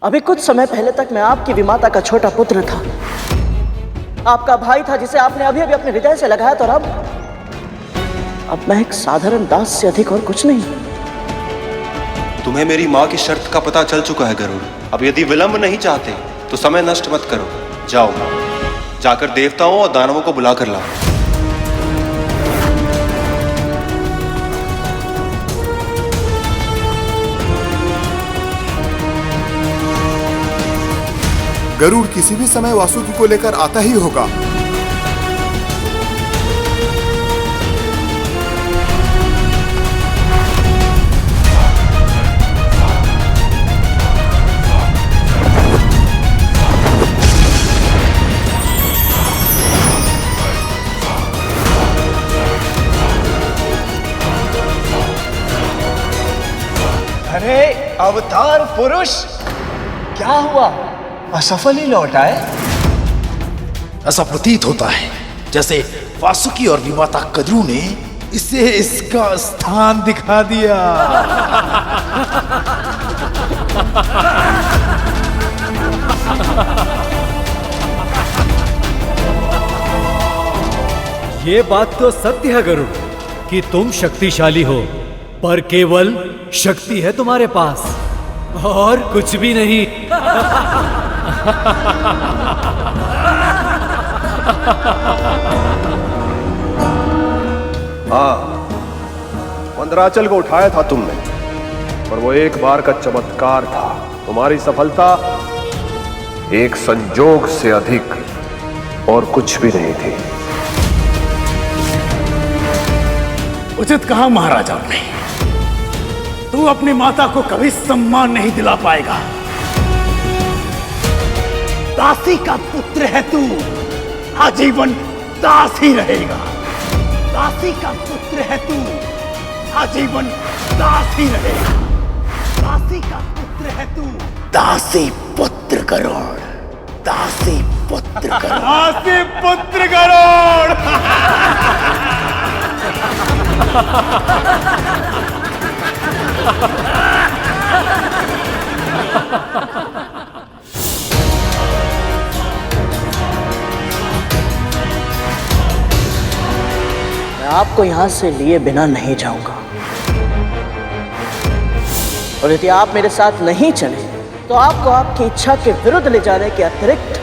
अभी कुछ समय पहले तक मैं आपकी विमाता का छोटा पुत्र था, आपका भाई था जिसे आपने अभी अभी अपने हृदय से लगाया, तो अब मैं एक साधारण दास से अधिक और कुछ नहीं। तुम्हें मेरी माँ की शर्त का पता चल चुका है गरुड़। अब यदि विलंब नहीं चाहते तो समय नष्ट मत करो। जाओ, जाकर देवताओं और दानवों को बुला कर लाओ। गरुड़ किसी भी समय वासुकी को लेकर आता ही होगा। अरे अवतार पुरुष, क्या हुआ? असफल ही लौट आए? ऐसा प्रतीत होता है जैसे वासुकी और विमाता कद्रू ने इसे इसका स्थान दिखा दिया। ये बात तो सत्य है गरुड़ कि तुम शक्तिशाली हो, पर केवल शक्ति है तुम्हारे पास और कुछ भी नहीं। हाँ, मंदराचल को उठाया था तुमने, पर वो एक बार का चमत्कार था। तुम्हारी सफलता एक संजोग से अधिक और कुछ भी नहीं थी। उचित कहा महाराजा ने। तू अपनी माता को कभी सम्मान नहीं दिला पाएगा। दासी का पुत्र है तू, आजीवन दास ही रहेगा। दासी का पुत्र है तू, आजीवन दास ही रहेगा। दासी का पुत्र है तू, दासी पुत्र गरुड़, दासी पुत्र गरुड़, दासी पुत्र गरुड़। मैं आपको यहां से लिए बिना नहीं जाऊंगा, और यदि आप मेरे साथ नहीं चले तो आपको आपकी इच्छा के विरुद्ध ले जाने के अतिरिक्त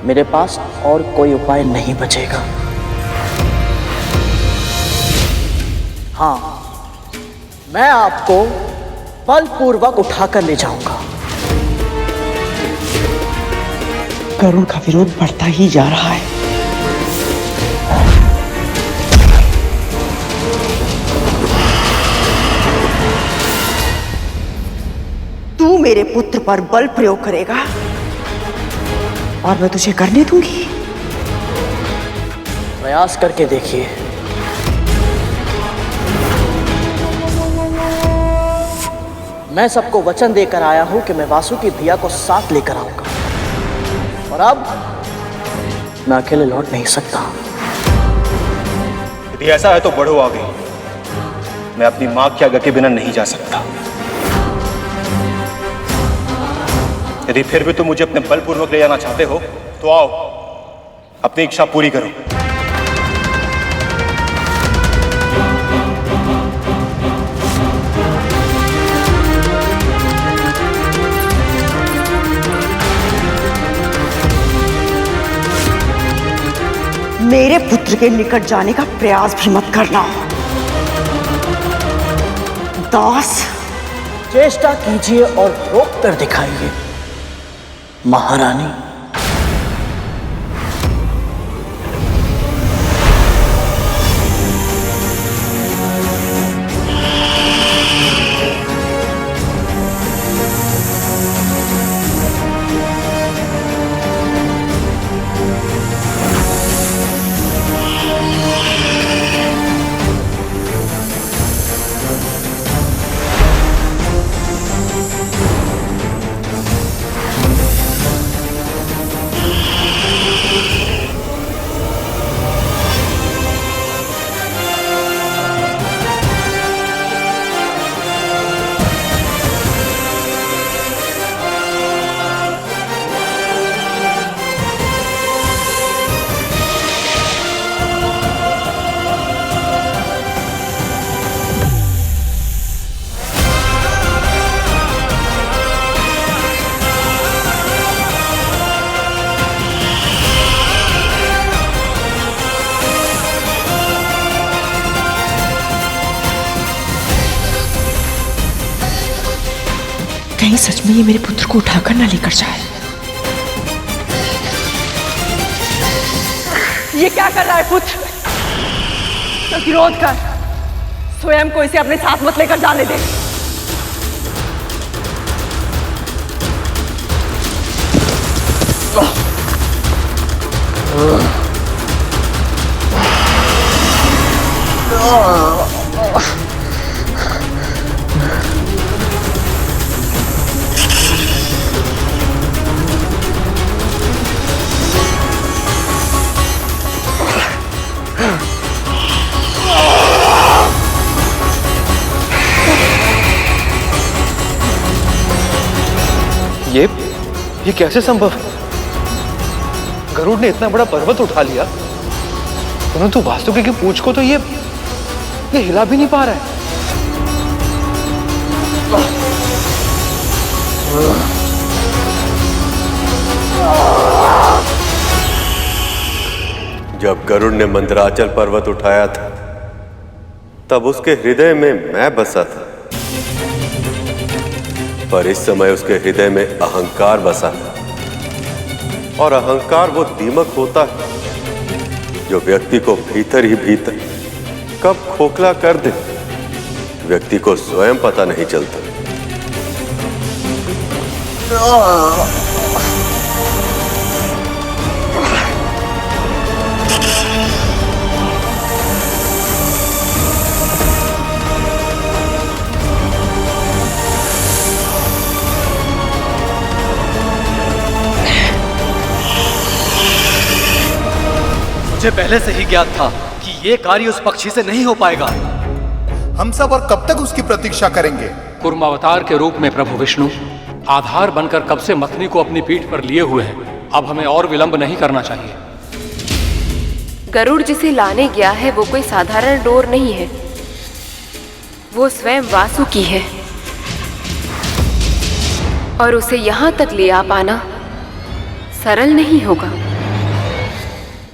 मेरे पास और कोई उपाय नहीं बचेगा। हाँ, मैं आपको बलपूर्वक उठाकर ले जाऊंगा। गरुड़ का विरोध बढ़ता ही जा रहा है। तू मेरे पुत्र पर बल प्रयोग करेगा और मैं तुझे करने दूंगी। प्रयास करके देखिए। मैं सबको वचन देकर आया हूं कि मैं वासुकी भैया को साथ लेकर आऊंगा, और अब मैं अकेले लौट नहीं सकता। यदि ऐसा है तो बढ़ो आगे। मैं अपनी मां की आज्ञा के बिना नहीं जा सकता। यदि फिर भी तुम मुझे अपने बलपूर्वक ले जाना चाहते हो तो आओ, अपनी इच्छा पूरी करो। मेरे पुत्र के निकट जाने का प्रयास भी मत करना। दास, चेष्टा कीजिए और रोक कर दिखाइए महारानी। में ये मेरे पुत्र को उठाकर न लेकर जाए। ये क्या कर रहा है पुत्र? प्रतिरोध कर, स्वयं को इसे अपने साथ मत लेकर जाने दे। ये कैसे संभव है? गरुड़ ने इतना बड़ा पर्वत उठा लिया, परंतु वासुकी की पूंछ को तो ये हिला भी नहीं पा रहा है। जब गरुड़ ने मंदराचल पर्वत उठाया था, तब उसके हृदय में मैं बसा था, पर इस समय उसके हृदय में अहंकार बसा है। और अहंकार वो दीमक होता है जो व्यक्ति को भीतर ही भीतर कब खोखला कर दे, व्यक्ति को स्वयं पता नहीं चलता। मुझे पहले से ही ज्ञात था कि ये कार्य उस पक्षी से नहीं हो पाएगा। हम सब और कब तक उसकी प्रतीक्षा करेंगे? कूर्मावतार के रूप में प्रभु विष्णु आधार बनकर कब से मथनी को अपनी पीठ पर लिए हुए हैं। अब हमें और विलंब नहीं करना चाहिए। गरुड़ जिसे लाने गया है वो कोई साधारण डोर नहीं है, वो स्वयं वासुकी है, और उसे यहाँ तक ले आ पाना सरल नहीं होगा।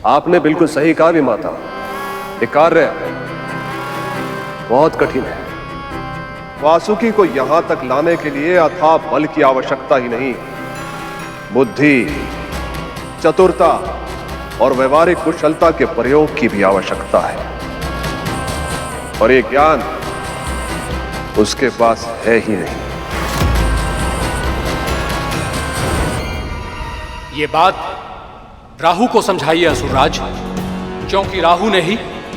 आपने बिल्कुल सही कहा विमाता, ये कार्य बहुत कठिन है। वासुकी को यहां तक लाने के लिए अथाह बल की आवश्यकता ही नहीं, बुद्धि, चतुरता और व्यवहारिक कुशलता के प्रयोग की भी आवश्यकता है, और ये ज्ञान उसके पास है ही नहीं। ये बात राहु को समझाइए असुरराज, क्योंकि राहु ने ही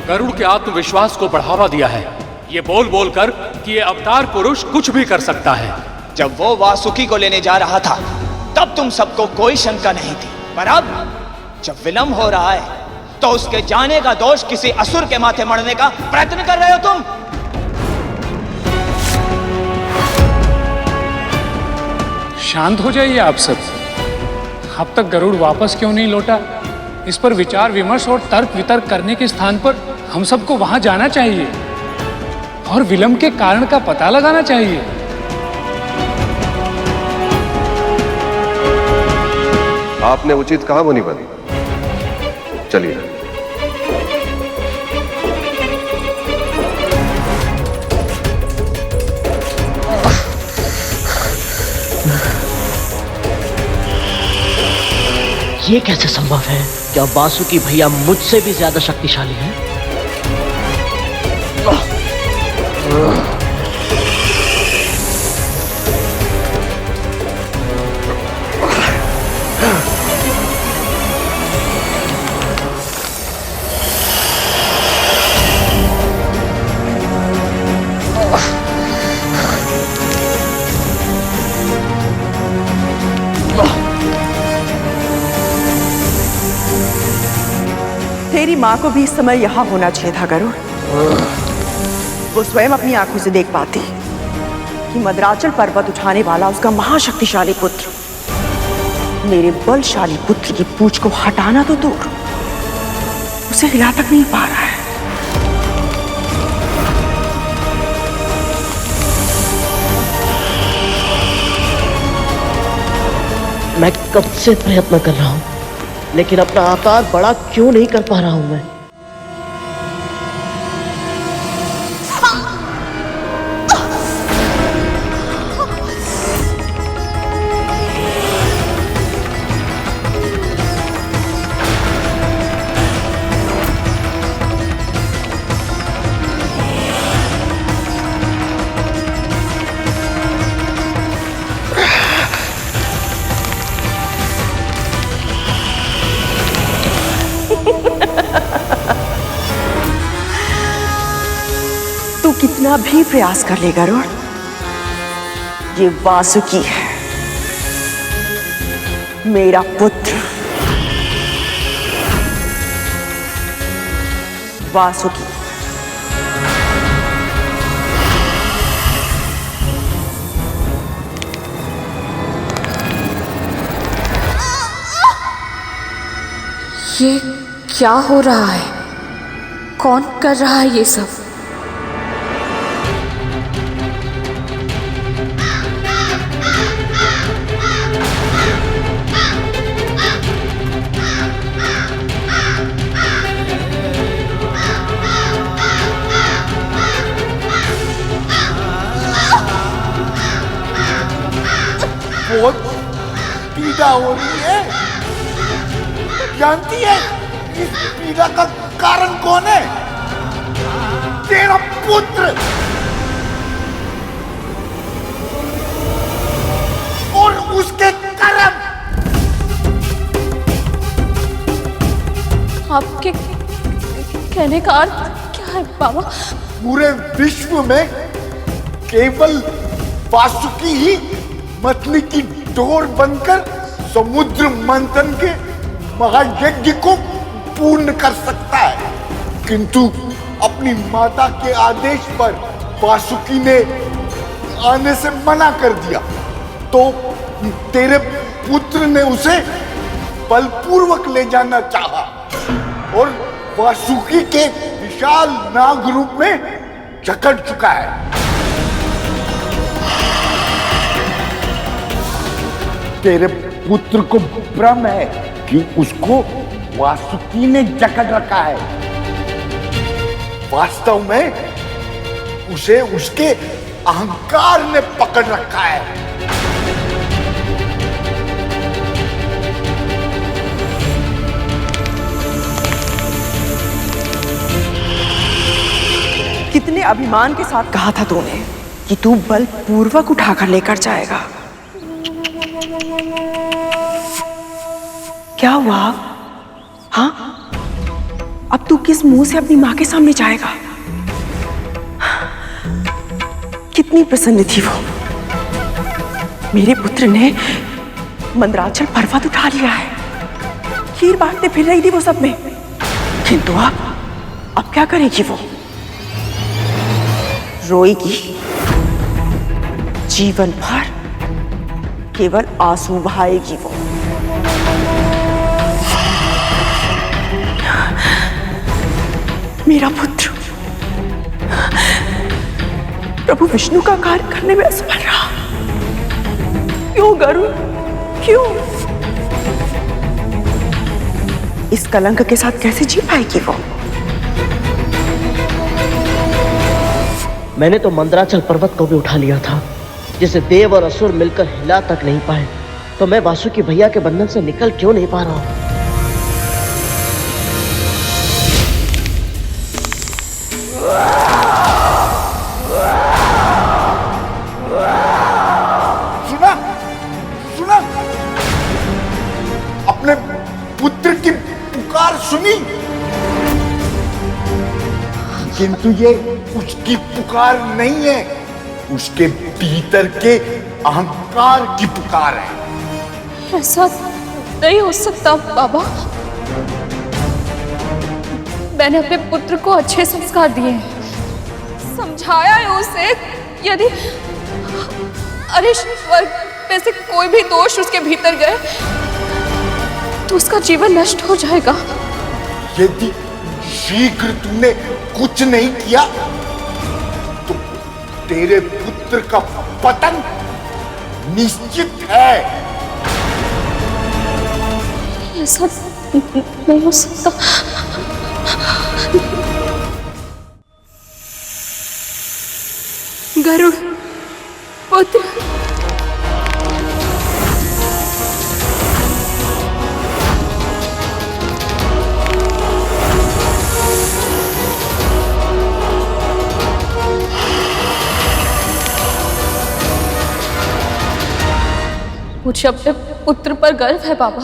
गरुड़ के आत्मविश्वास को बढ़ावा दिया है, ये बोल बोल कर कि ये अवतार पुरुष कुछ भी कर सकता है। जब वो वासुकी को लेने जा रहा था तब तुम सबको कोई शंका नहीं थी, पर अब जब विलंब हो रहा है तो उसके जाने का दोष किसी असुर के माथे मढ़ने का प्रयत्न कर रहे हो तुम। शांत हो जाइए आप सब। अब तक गरुड़ वापस क्यों नहीं लौटा, इस पर विचार विमर्श और तर्क वितर्क करने के स्थान पर हम सबको वहां जाना चाहिए और विलंब के कारण का पता लगाना चाहिए। आपने उचित कहा मुनिवर, चलिए। ये कैसे संभव है? क्या वासुकी भैया मुझसे भी ज्यादा शक्तिशाली हैं? तेरी माँ को भी इस समय यहाँ होना चाहिए था गरुड़। वो स्वयं अपनी आंखों से देख पाती कि मंदराचल पर्वत उठाने वाला उसका महाशक्तिशाली पुत्र मेरे बलशाली पुत्र की पूंछ को हटाना तो दूर, उसे हिला तक नहीं पा रहा है। मैं कब से प्रयत्न कर रहा हूं, लेकिन अपना आकार बड़ा क्यों नहीं कर पा रहा हूं मैं? कितना भी प्रयास कर ले गरुड़, ये वासुकी है, मेरा पुत्र वासुकी। ये क्या हो रहा है? कौन कर रहा है ये सब? बहुत पीड़ा हो रही है। जानती है इस पीड़ा का कारण कौन है? तेरा पुत्र और उसके कर्म। आपके कहने का अर्थ क्या है बाबा? पूरे विश्व में केवल वासुकी ही मछली की डोर बनकर समुद्र मंथन के महायज्ञ को पूर्ण कर सकता है, किंतु अपनी माता के आदेश पर वासुकी ने आने से मना कर दिया, तो तेरे पुत्र ने उसे बलपूर्वक ले जाना चाहा और वासुकी के विशाल नाग रूप में जकड़ चुका है। तेरे पुत्र को भ्रम है कि उसको वासुकी ने जकड़ रखा है। वास्तव में उसे उसके अहंकार ने पकड़ रखा है। कितने अभिमान के साथ कहा था तूने कि तू बलपूर्वक उठाकर लेकर जाएगा। क्या हुआ? हाँ, अब तू किस मुंह से अपनी मां के सामने जाएगा? कितनी प्रसन्न थी वो। मेरे पुत्र ने मंदराचल पर्वत उठा लिया है, खीर बांटते फिर रही थी वो सब में, किंतु अब क्या करेगी वो? रोएगी जीवन भर, केवल आंसू बहाएगी वो। मेरा पुत्र प्रभु विष्णु का कार्य करने में असफल रहा। क्यों गरुड़, क्यों? इस कलंक के साथ कैसे जी पाएगी वो? मैंने तो मंदराचल पर्वत को भी उठा लिया था, जिसे देव और असुर मिलकर हिला तक नहीं पाए, तो मैं वासुकी भैया के बंधन से निकल क्यों नहीं पा रहा हूं? सुना, सुना, अपने पुत्र की पुकार सुनी, किंतु ये उसकी पुकार नहीं है, उसके भीतर के अहंकार की पुकार है। ऐसा नहीं हो सकता बाबा। मैंने अपने पुत्र को अच्छे संस्कार दिए हैं, समझाया है उसे, यदि अरे स्वर्ग में से कोई भी दोष उसके भीतर गए तो उसका जीवन नष्ट हो जाएगा। यदि शीघ्र तुमने कुछ नहीं किया तो तेरे पुत्र का पतन निश्चित है। ऐसा नहीं हो सकता। गरुड़ पुत्र, मुझे अपने पुत्र पर गर्व है बाबा,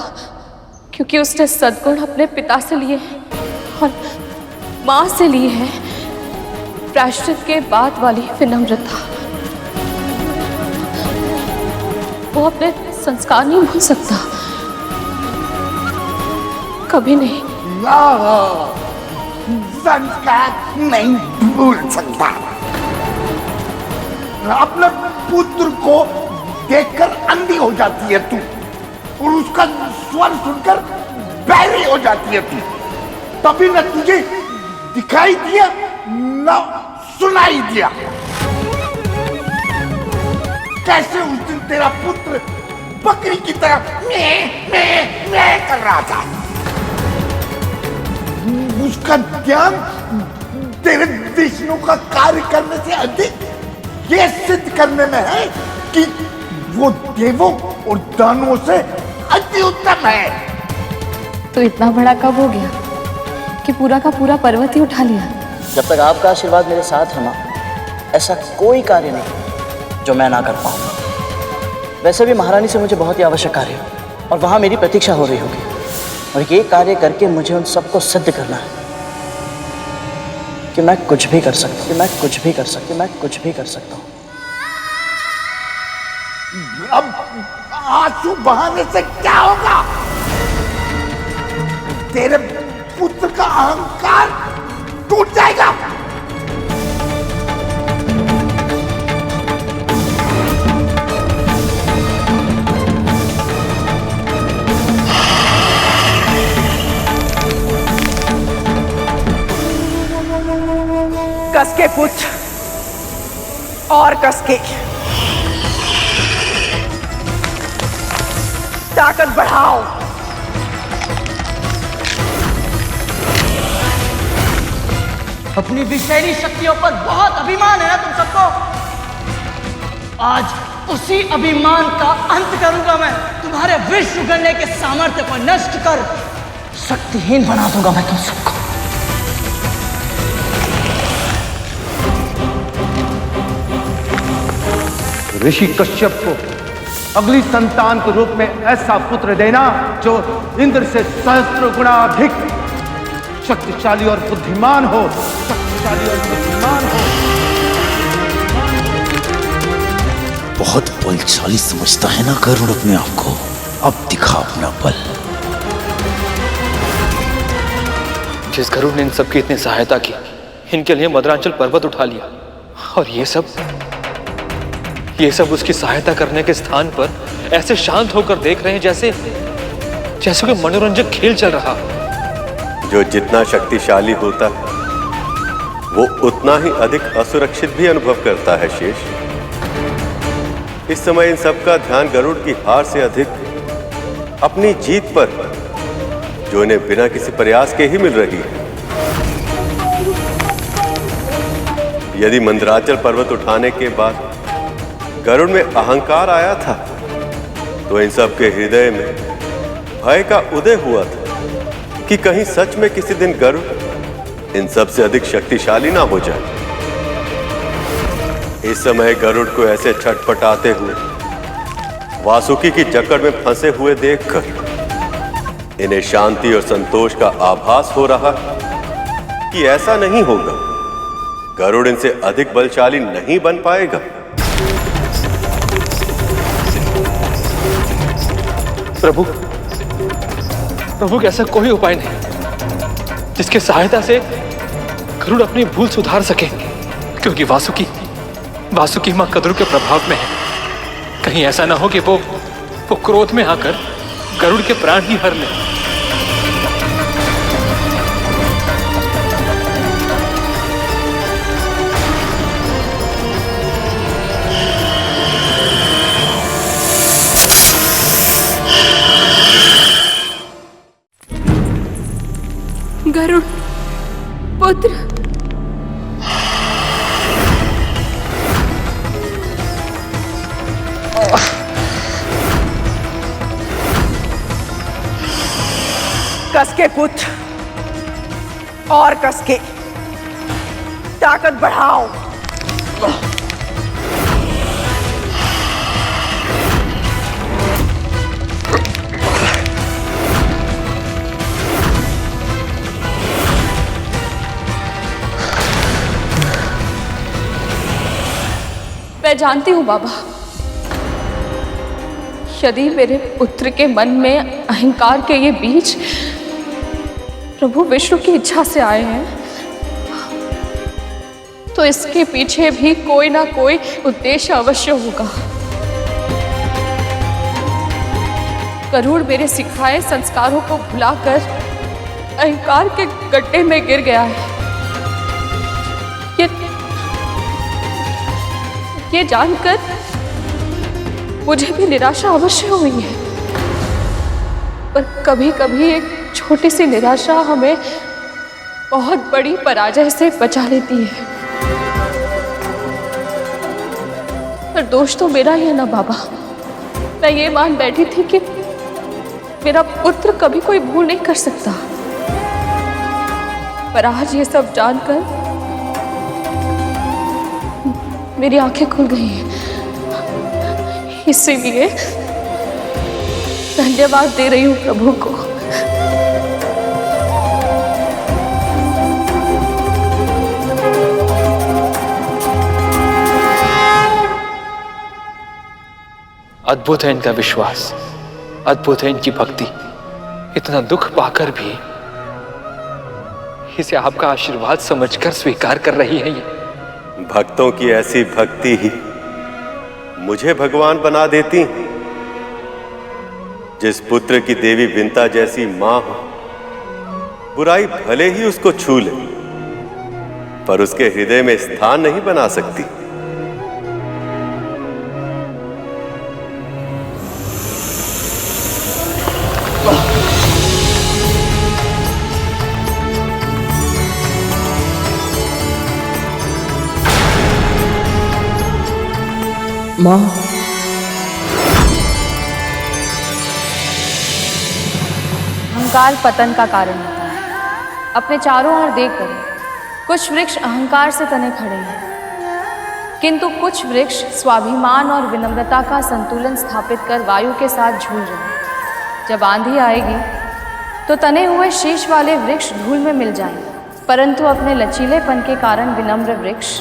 क्योंकि उसने सद्गुण अपने पिता से लिए हैं और मां से लिए हैं। प्रायश्चित के बाद वाली विनम्रता। वो अपने संस्कार नहीं भूल सकता, कभी नहीं। संस्कार नहीं भूल सकता। अपने पुत्र को देखकर अंधी हो जाती है तू, और उसका स्वर सुनकर बैरी हो जाती है तू। तभी न तुझे दिखाई दिया न सुनाई दिया। कैसे उस दिन तेरा पुत्र बकरी की तरह मैं कर रहा था। उसका ध्यान तेरे विष्णु का कार्य करने से अधिक ये सिद्ध करने में है कि वो देवों और दानवों से अति उत्तम है। तो इतना बड़ा कब हो गया कि पूरा का पूरा पर्वत ही उठा लिया? जब तक आपका आशीर्वाद मेरे साथ है माँ, ऐसा कोई कार्य नहीं जो मैं ना कर पाऊंगा। वैसे भी महारानी से मुझे बहुत ही आवश्यक कार्य है और वहां मेरी प्रतीक्षा हो रही होगी, और ये कार्य करके मुझे उन सबको सिद्ध करना है कि मैं कुछ भी कर सकता हूँ, कि मैं कुछ भी कर सकता हूँ, मैं कुछ भी कर सकता हूँ। अब आंसू बहाने से क्या होगा? तेरे पुत्र का अहंकार टूट जाएगा। कस के पुत्र और कस के ताकत बढ़ाओ। अपनी विषैली शक्तियों पर बहुत अभिमान है ना तुम सबको। आज उसी अभिमान का अंत करूंगा मैं। तुम्हारे विश्व गणने के सामर्थ्य को नष्ट कर शक्तिहीन बना दूंगा मैं तुम सबको। ऋषि कश्यप को अगली संतान के रूप में ऐसा पुत्र देना जो इंद्र से सहस्त्र गुणा अधिक शक्तिशाली और बुद्धिमान हो, शक्तिशाली और बुद्धिमान हो। बहुत बलशाली समझता है ना गरुड़ अपने आप को। अब दिखा अपना बल। जिस गरुड़ ने इन सबकी इतनी सहायता की, इनके लिए मदरांचल पर्वत उठा लिया, और ये सब उसकी सहायता करने के स्थान पर ऐसे शांत होकर देख रहे हैं जैसे कोई मनोरंजक खेल चल रहा। जो जितना शक्तिशाली होता है वो उतना ही अधिक असुरक्षित भी अनुभव करता है शेष। इस समय इन सबका ध्यान गरुड़ की हार से अधिक अपनी जीत पर, जो इन्हें बिना किसी प्रयास के ही मिल रही है। यदि मंदराचल पर्वत उठाने के बाद गरुड़ में अहंकार आया था, तो इन सब के हृदय में भय का उदय हुआ था कि कहीं सच में किसी दिन गरुड़ इन सब से अधिक शक्तिशाली ना हो जाए। इस समय गरुड़ को ऐसे छटपटाते हुए, वासुकी की जकड़ में फंसे हुए देखकर इन्हें शांति और संतोष का आभास हो रहा कि ऐसा नहीं होगा, गरुड़ इनसे अधिक बलशाली नहीं बन पाएगा। प्रभु के ऐसा कोई उपाय नहीं जिसके सहायता से गरुड़ अपनी भूल सुधार सके, क्योंकि वासुकी मां गरुड़ के प्रभाव में है। कहीं ऐसा ना हो कि वो क्रोध में आकर गरुड़ के प्राण ही हर ले। गरुड़ पुत्र, कस के पुत्र और कस के ताकत बढ़ाओ। मैं जानती हूँ बाबा, यदि मेरे पुत्र के मन में अहंकार के ये बीज प्रभु विष्णु की इच्छा से आए हैं, तो इसके पीछे भी कोई ना कोई उद्देश्य अवश्य होगा। गरुड़ मेरे सिखाए संस्कारों को भुलाकर अहंकार के गड्ढे में गिर गया है। ये जानकर मुझे भी निराशा अवश्य हुई है, पर कभी कभी एक छोटी सी निराशा हमें बहुत बड़ी पराजय से बचा लेती है। पर दोष तो मेरा ही है ना बाबा। मैं ये मान बैठी थी कि मेरा पुत्र कभी कोई भूल नहीं कर सकता, पर आज ये सब जानकर मेरी आंखें खुल गई हैं। इसीलिए धन्यवाद दे रही हूं प्रभु को। अद्भुत है इनका विश्वास, अद्भुत है इनकी भक्ति। इतना दुख पाकर भी इसे आपका आशीर्वाद समझकर स्वीकार कर रही है ये। भक्तों की ऐसी भक्ति ही मुझे भगवान बना देती। जिस पुत्र की देवी विंता जैसी मां हो, बुराई भले ही उसको छू ले, पर उसके हृदय में स्थान नहीं बना सकती। माँ, अहंकार पतन का कारण होता है। अपने चारों ओर देखकर कुछ वृक्ष अहंकार से तने खड़े हैं, किंतु कुछ वृक्ष स्वाभिमान और विनम्रता का संतुलन स्थापित कर वायु के साथ झूल रहे हैं। जब आंधी आएगी तो तने हुए शीश वाले वृक्ष धूल में मिल जाएंगे, परंतु अपने लचीलेपन के कारण विनम्र वृक्ष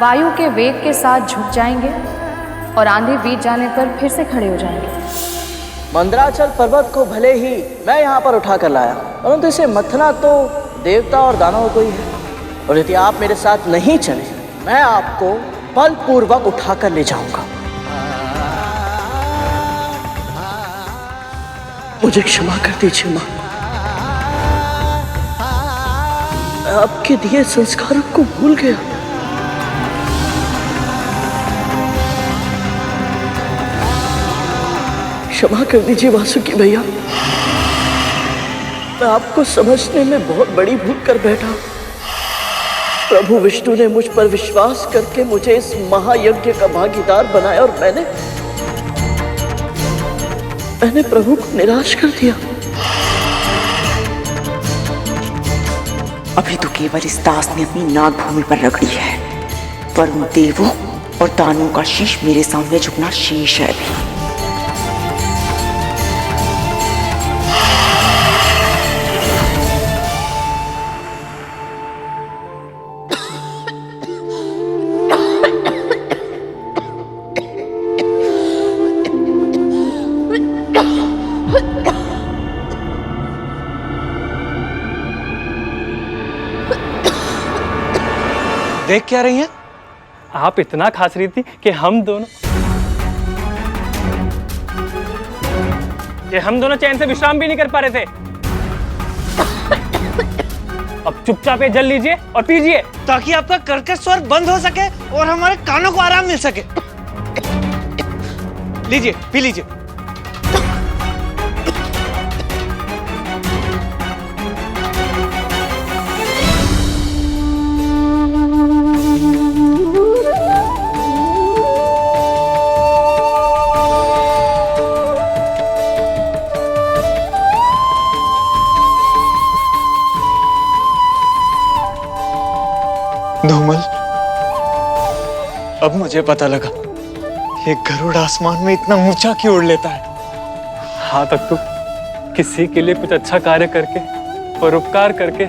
वायु के वेग के साथ झुक जाएंगे और आंधी बीत जाने पर फिर से खड़े हो जाएंगे। मंदराचल पर्वत को भले ही मैं यहाँ पर उठा कर लाया, परंतु इसे मथना तो देवता और दानवों को ही है। और यदि आप मेरे साथ नहीं चले, मैं आपको बलपूर्वक उठा कर ले जाऊंगा। मुझे क्षमा कर दीजिए माँ, मैं आपके दिए संस्कारों को भूल गया। क्षमा कर दीजिए वासुकी भैया, मैं आपको समझने में बहुत बड़ी भूल कर बैठा। प्रभु विष्णु ने मुझ पर विश्वास करके मुझे इस महायज्ञ का भागीदार बनाया और मैंने प्रभु को निराश कर दिया। अभी तो केवल इस दास ने अपनी नाग भूमि पर रगड़ी है, पर उन देवों और दानवों का शीश मेरे सामने झुकना शीश है अभी। देख क्या रही हैं? आप इतना खास रही थी कि हम दोनों चैन से विश्राम भी नहीं कर पा रहे थे। अब चुपचाप ये जल लीजिए और पीजिए, ताकि आपका कर्कश स्वर बंद हो सके और हमारे कानों को आराम मिल सके। लीजिए, पी लीजिए। धूमल, अब मुझे पता लगा ये गरुड़ आसमान में इतना ऊंचा क्यों उड़ लेता है। हाँ तक तो किसी के लिए कुछ अच्छा कार्य करके और उपकार करके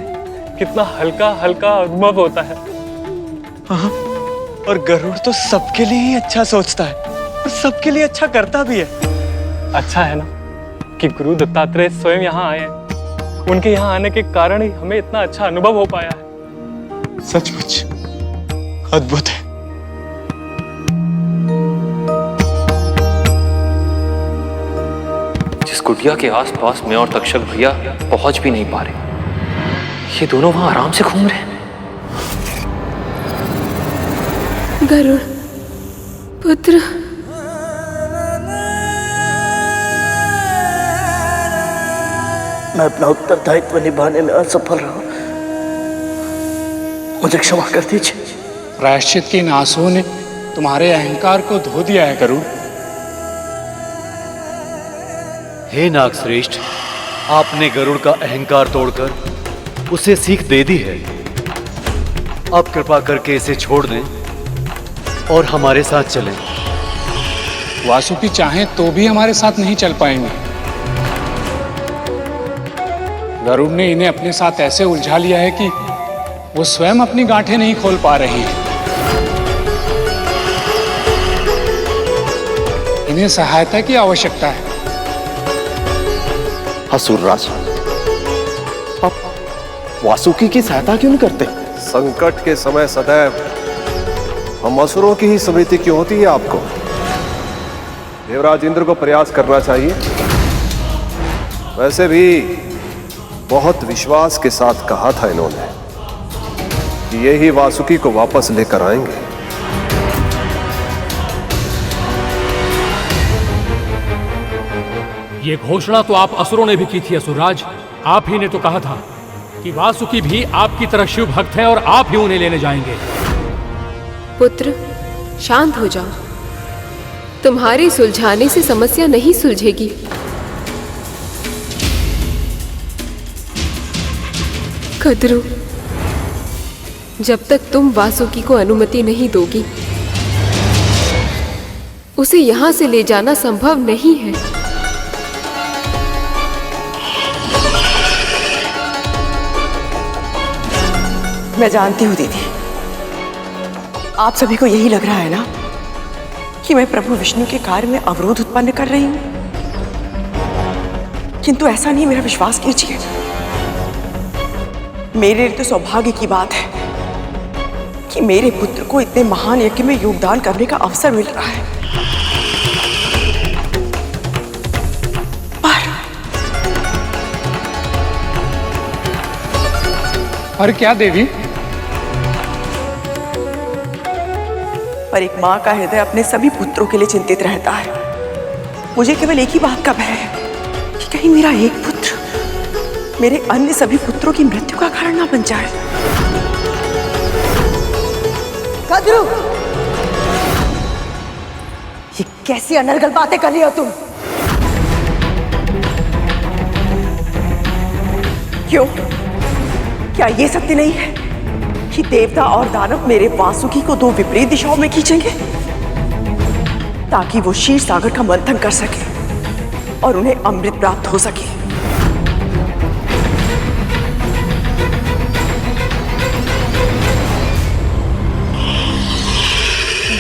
कितना हल्का हल्का अनुभव होता है। हाँ, और गरुड़ तो सबके लिए ही अच्छा सोचता है और सबके लिए अच्छा करता भी है। अच्छा है ना कि गुरु दत्तात्रेय स्वयं यहाँ आए हैं। उनके यहाँ आने के कारण ही हमें इतना अच्छा अनुभव हो पाया है। सचमुच अद्भुत है। जिस कुटिया के आसपास मैं और तक्षक भैया पहुंच भी नहीं पा रहे, ये दोनों वहां आराम से घूम रहे हैं। गरुड़ पुत्र, मैं अपना उत्तरदायित्व निभाने में असफल रहा, मुझे क्षमा कर दीजिए। प्रायश्चित के इन आंसुओं ने तुम्हारे अहंकार को धो दिया है गरुड़। हे नागश्रेष्ठ, आपने गरुड़ का अहंकार तोड़कर उसे सीख दे दी है। अब कृपा करके इसे छोड़ दें और हमारे साथ चलें। वासुकी चाहें तो भी हमारे साथ नहीं चल पाएंगे। गरुड़ ने इन्हें अपने साथ ऐसे उलझा लिया है कि वो स्वयं अपनी गांठें नहीं खोल पा रहे हैं। इन्हें सहायता की आवश्यकता है। असुरराज, आप वासुकी की सहायता क्यों नहीं करते? संकट के समय सदैव हम असुरों की ही स्मृति क्यों होती है आपको? देवराज इंद्र को प्रयास करना चाहिए। वैसे भी बहुत विश्वास के साथ कहा था इन्होंने कि ये ही वासुकी को वापस लेकर आएंगे। ये घोषणा तो आप असुरों ने भी की थी असुरराज। आप ही ने तो कहा था कि वासुकी भी आपकी तरह शिव भक्त है और आप ही उन्हें लेने जाएंगे। पुत्र शांत हो जाओ, तुम्हारे सुलझाने से समस्या नहीं सुलझेगी। कद्रू, जब तक तुम वासुकी को अनुमति नहीं दोगी, उसे यहां से ले जाना संभव नहीं है। मैं जानती हूँ दीदी, आप सभी को यही लग रहा है ना कि मैं प्रभु विष्णु के कार्य में अवरोध उत्पन्न कर रही हूं, किंतु ऐसा नहीं, मेरा विश्वास कीजिए। मेरे लिए तो सौभाग्य की बात है कि मेरे पुत्र को इतने महान यज्ञ में योगदान करने का अवसर मिल रहा है। पर क्या देवी? पर एक माँ का हृदय अपने सभी पुत्रों के लिए चिंतित रहता है। मुझे केवल एक ही बात का भय है कि कहीं मेरा एक पुत्र मेरे अन्य सभी पुत्रों की मृत्यु का कारण ना बन जाए। कद्रू, ये कैसी अनर्गल बातें कर रही हो तुम? क्यों? क्या ये सत्य नहीं है कि देवता और दानव मेरे वासुकी को दो विपरीत दिशाओं में खींचेंगे ताकि वो क्षीर सागर का मंथन कर सके और उन्हें अमृत प्राप्त हो सके?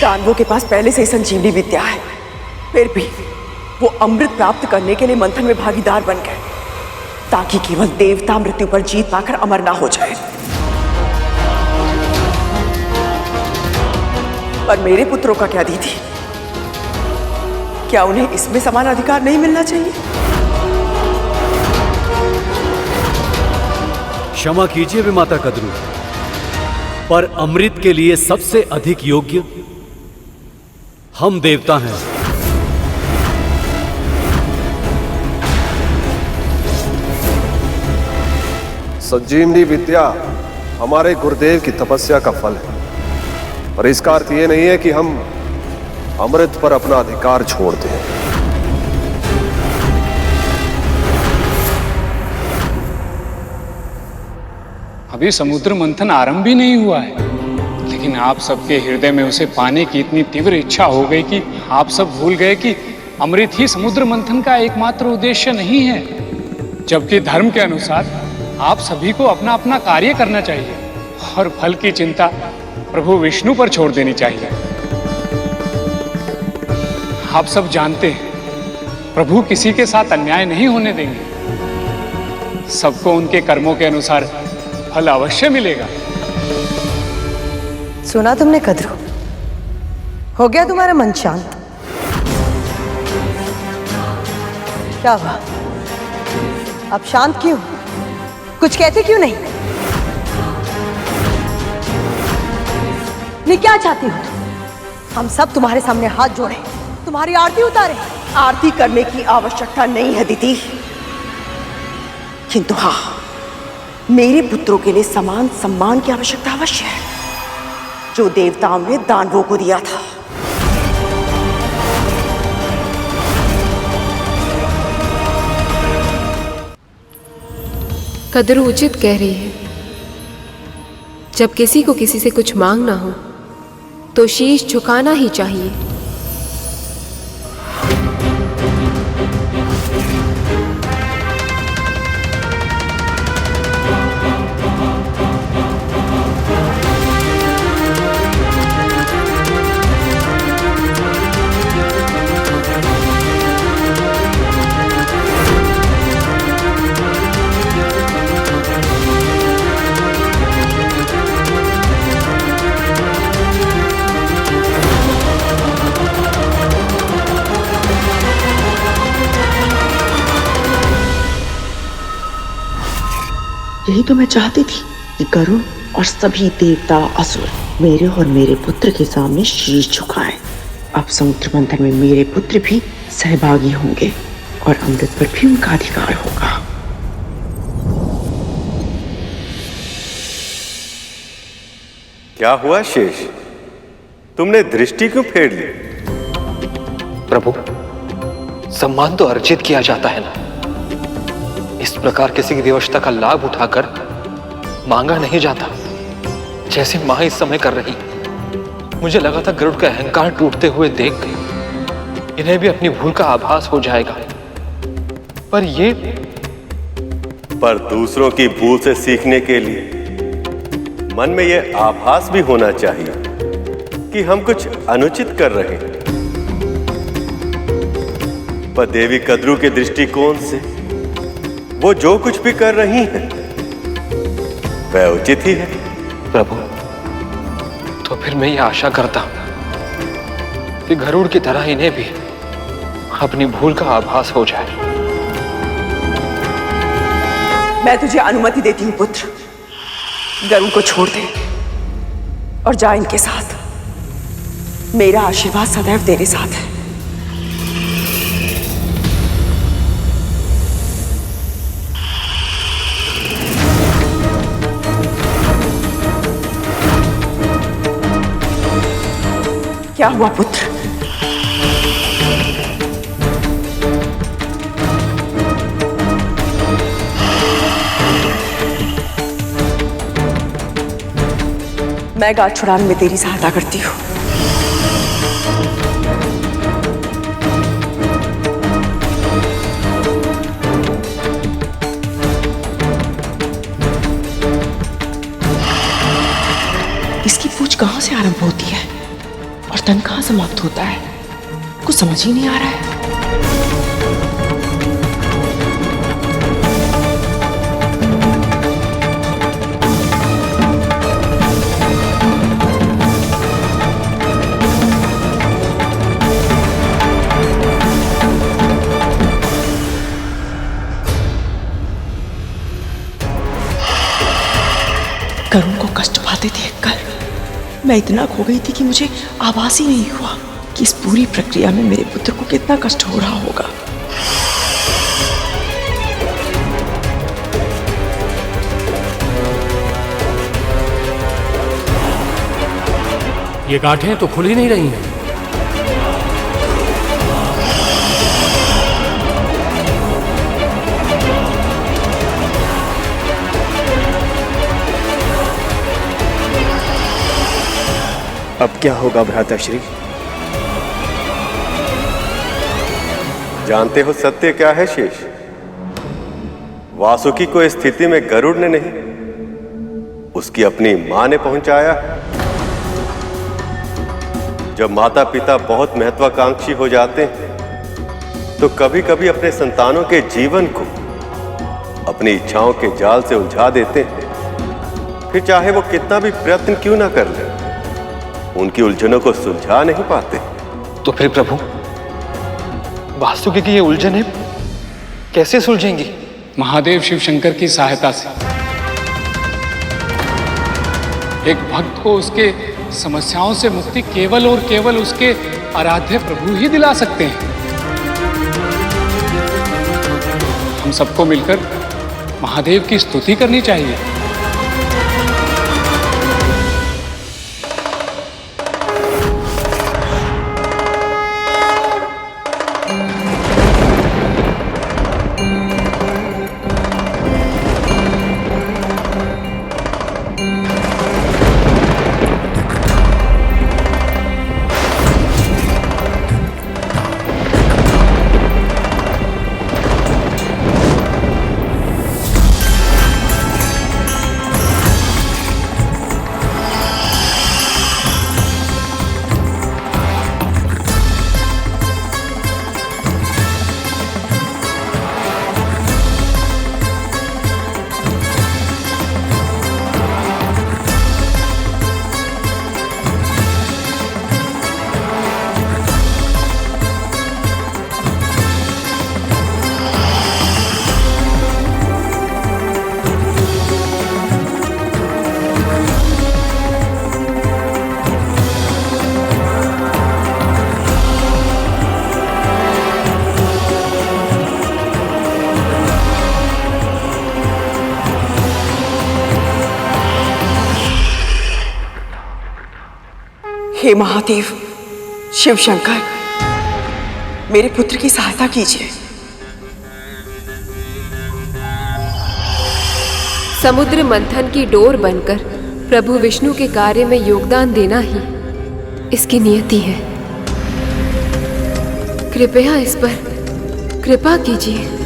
दानवों के पास पहले से ही संजीवनी विद्या है, फिर भी वो अमृत प्राप्त करने के लिए मंथन में भागीदार बन गए ताकि केवल देवता मृत्यु पर जीत पाकर अमर ना हो जाए। पर मेरे पुत्रों का क्या दीदी? क्या उन्हें इसमें समान अधिकार नहीं मिलना चाहिए? क्षमा कीजिए विमाता कद्रू, पर अमृत के लिए सबसे अधिक योग्य हम देवता हैं। संजीवनी विद्या हमारे गुरुदेव की तपस्या का फल है, और इसका अर्थ ये नहीं है कि हम अमृत पर अपना अधिकार छोड़ दें। अभी समुद्र मंथन आरंभ भी नहीं हुआ है, लेकिन आप सबके हृदय में उसे पाने की इतनी तीव्र इच्छा हो गई कि आप सब भूल गए कि अमृत ही समुद्र मंथन का एकमात्र उद्देश्य नहीं है, जबकि धर्म के अनुसार आप सभी को अपना अपना कार्य करना चाहिए और फल की चिंता प्रभु विष्णु पर छोड़ देनी चाहिए। आप सब जानते हैं प्रभु किसी के साथ अन्याय नहीं होने देंगे। सबको उनके कर्मों के अनुसार फल अवश्य मिलेगा। सुना तुमने कद्रू? हो गया तुम्हारा मन शांत? क्या हुआ? अब शांत क्यों? कुछ कहते क्यों नहीं? क्या चाहती हो तुम? हम सब तुम्हारे सामने हाथ जोड़े, तुम्हारी आरती उतारे। आरती करने की आवश्यकता नहीं है दीदी, किंतु हाँ, मेरे पुत्रों के लिए समान सम्मान की आवश्यकता अवश्य है, जो देवताओं ने दानवों को दिया था। कद्रू उचित कह रही है। जब किसी को किसी से कुछ मांगना हो तो शीश झुकाना ही चाहिए। यही तो मैं चाहती थी कि गरुड़ और सभी देवता असुर मेरे और मेरे पुत्र के सामने शीश झुकाएं। अब समुद्र मंथन में मेरे पुत्र भी सहभागी होंगे और अमृत पर भी उनका अधिकार होगा। क्या हुआ शेष? तुमने दृष्टि क्यों फेर ली? प्रभु, सम्मान तो अर्जित किया जाता है ना। इस प्रकार किसी की विवशता का लाभ उठाकर मांगा नहीं जाता, जैसे मां इस समय कर रही। मुझे लगा था गरुड़ का अहंकार टूटते हुए देख गई, इन्हें भी अपनी भूल का आभास हो जाएगा, पर दूसरों की भूल से सीखने के लिए मन में यह आभास भी होना चाहिए कि हम कुछ अनुचित कर रहे हैं। पर देवी कद्रू के दृष्टिकोण से वो जो कुछ भी कर रही हैं वह उचित ही है। प्रभु, तो फिर मैं ये आशा करता हूं कि गरुड़ की तरह इन्हें भी अपनी भूल का आभास हो जाए। मैं तुझे अनुमति देती हूँ पुत्र, गरुड़ को छोड़ दे और जा इनके साथ। मेरा आशीर्वाद सदैव तेरे साथ है। क्या हुआ पुत्र? मैं गांठ छुड़ाने में तेरी सहायता करती हूँ। इसकी पूछ कहां से आरंभ होती है और तन कहां समाप्त होता है, कुछ समझ ही नहीं आ रहा है। करुण को कष्ट पाते देखकर मैं इतना खो गई थी कि मुझे आभास ही नहीं हुआ कि इस पूरी प्रक्रिया में मेरे पुत्र को कितना कष्ट हो रहा होगा। ये गांठें तो खुल ही नहीं रही हैं। अब क्या होगा भ्राताश्री? जानते हो सत्य क्या है शेष? वासुकी को इस स्थिति में गरुड़ ने नहीं, उसकी अपनी मां ने पहुंचाया। जब माता पिता बहुत महत्वाकांक्षी हो जाते हैं तो कभी कभी अपने संतानों के जीवन को अपनी इच्छाओं के जाल से उलझा देते हैं। फिर चाहे वो कितना भी प्रयत्न क्यों ना कर ले, उनकी उलझनों को सुलझा नहीं पाते। तो फिर प्रभु, वासुकी की ये उलझनें कैसे सुलझेंगी? महादेव शिव शंकर की सहायता से। एक भक्त को उसके समस्याओं से मुक्ति केवल और केवल उसके आराध्य प्रभु ही दिला सकते हैं। हम सबको मिलकर महादेव की स्तुति करनी चाहिए। हे महादेव शिव शंकर, मेरे पुत्र की सहायता कीजिए। समुद्र मंथन की डोर बनकर प्रभु विष्णु के कार्य में योगदान देना ही इसकी नियति है। कृपया इस पर कृपा कीजिए।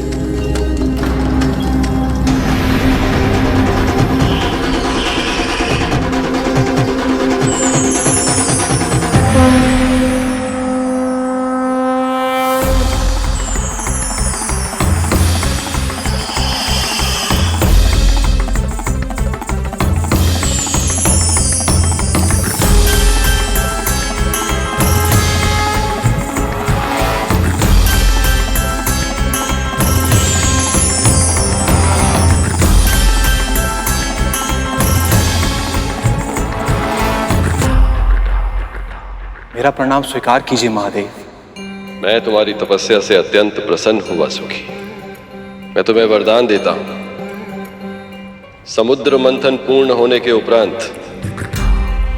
मेरा प्रणाम स्वीकार कीजिए महादेव। मैं तुम्हारी तपस्या से अत्यंत प्रसन्न हूं वासुकी। मैं तुम्हें वरदान देता हूं, समुद्र मंथन पूर्ण होने के उपरांत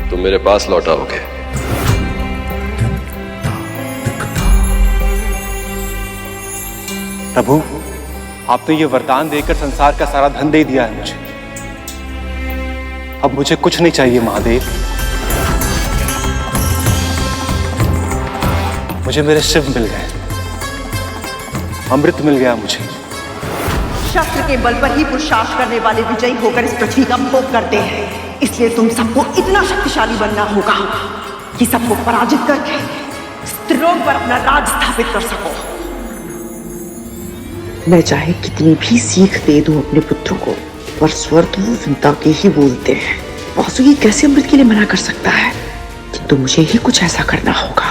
तुम मेरे पास लौटाओगे। प्रभु, आपने ये वरदान देकर संसार का सारा धन दे दिया है मुझे। अब मुझे कुछ नहीं चाहिए महादेव। मुझे मेरे शिव मिल गए, अमृत मिल गया मुझे। शस्त्र के बल पर ही पुरुषार्थ करने वाले विजयी होकर इस पृथ्वी का भोग करते हैं। इसलिए तुम सबको इतना शक्तिशाली बनना होगा कि सबको पराजित करके स्त्रों पर अपना राज स्थापित कर सको। मैं चाहे कितनी भी सीख दे दूं अपने पुत्रों को, पर स्वर तो वो विंता के ही बोलते हैं। वासुकी कैसे अमृत के लिए मना कर सकता है? तो मुझे ही कुछ ऐसा करना होगा